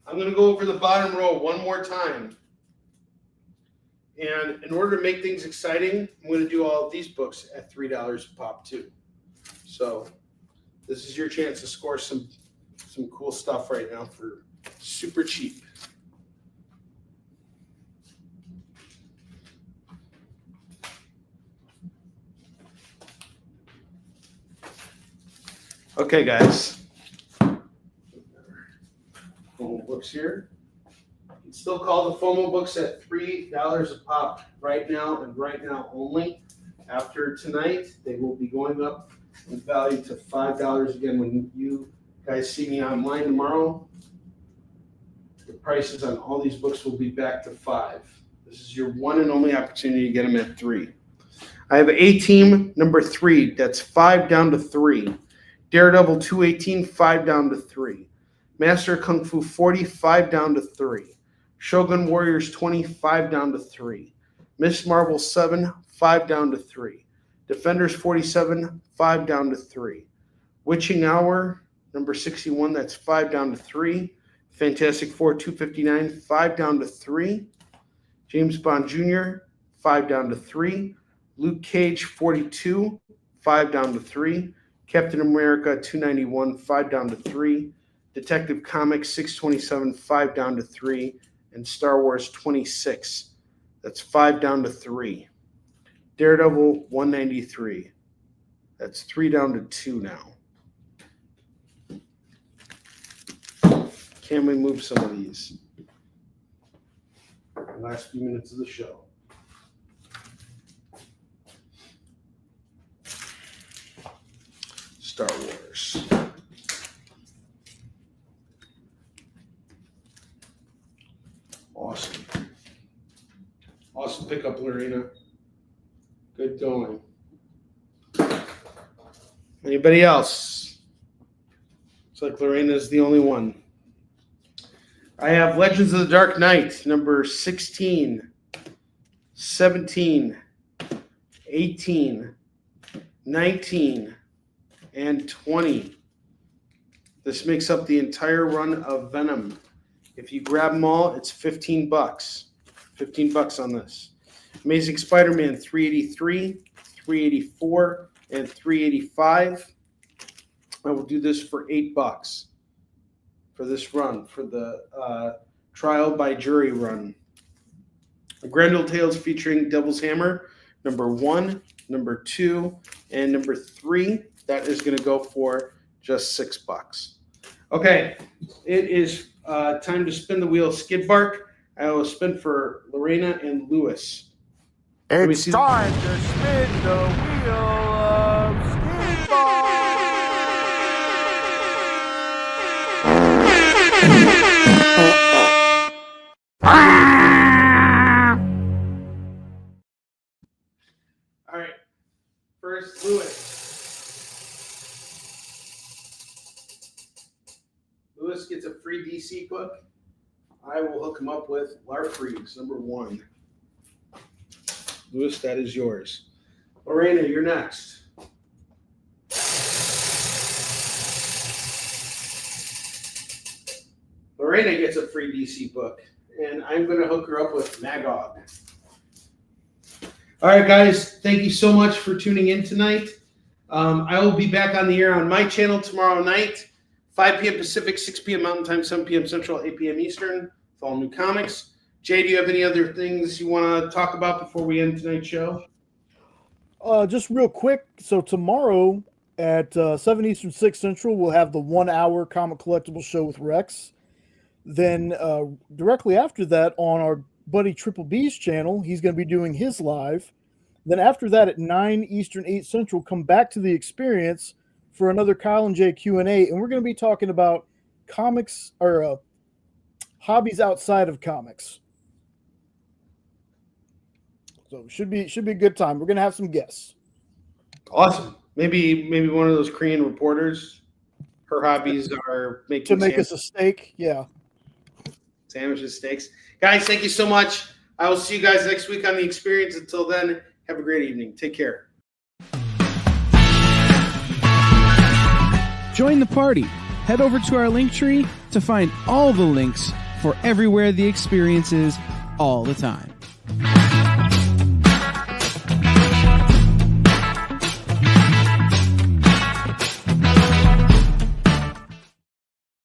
I'm going to go over the bottom row one more time. And in order to make things exciting, I'm going to do all of these books at $3 a pop, too. So this is your chance to score some cool stuff right now for super cheap. Okay, guys. FOMO books here. It's still called the FOMO books at $3 a pop right now and right now only. After tonight, they will be going up in value to $5 again. When you guys see me online tomorrow, the prices on all these books will be back to $5. This is your one and only opportunity to get them at $3. I have A-Team number 3. That's $5 down to $3. Daredevil 218, $5 down to $3. Master Kung Fu 40, $5 down to $3. Shogun Warriors 20, $5 down to $3. Miss Marvel 7, $5 down to $3. Defenders 47, $5 down to $3. Witching Hour, number 61, that's $5 down to $3. Fantastic Four 259, $5 down to $3. James Bond Jr., $5 down to $3. Luke Cage 42, $5 down to $3. Captain America 291, $5 down to $3. Detective Comics 627, $5 down to $3. And Star Wars 26, that's $5 down to $3. Daredevil 193. That's $3 down to $2 now. Can we move some of these? The last few minutes of the show. Star Wars. Awesome. Awesome pickup, Lorena. Good going. Anybody else? Looks like Lorena's the only one. I have Legends of the Dark Knight, number 16, 17, 18, 19, and 20. This makes up the entire run of Venom. If you grab them all, it's $15. $15 on this. Amazing Spider-Man 383, 384, and 385. I will do this for $8. for this run, for the trial by jury run. Grendel Tales featuring Devil's Hammer, number 1, number 2, and number 3. That is going to go for just $6. Okay, it is time to spin the wheel. Skid Bark. I will spin for Lorena and Lewis. It's time to spin the wheel of Skid Bark. All right, first Lewis. Lewis gets a free DC book. I will hook him up with Larfreeze, number 1. Lewis, that is yours. Lorena, you're next. Lorena gets a free DC book, and I'm going to hook her up with Magog. All right, guys, thank you so much for tuning in tonight. I will be back on the air on my channel tomorrow night, 5 p.m. Pacific, 6 p.m. Mountain Time, 7 p.m. Central, 8 p.m. Eastern, with all new comics. Jay, do you have any other things you want to talk about before we end tonight's show? Just real quick. So tomorrow at 7 Eastern, 6 Central, we'll have the 1-hour comic collectible show with Rex. Then directly after that, on our buddy Triple B's channel, he's going to be doing his live. Then after that, at 9 Eastern, 8 Central, come back to the Experience for another Kyle and Jay Q&A, and we're going to be talking about comics or hobbies outside of comics. So should be a good time. We're going to have some guests. Awesome. Maybe one of those Korean reporters. Her hobbies are making us a steak. Yeah. Sandwiches, steaks. Guys, thank you so much. I will see you guys next week on The Experience. Until then, have a great evening. Take care. Join the party. Head over to our link tree to find all the links for everywhere The Experience is all the time.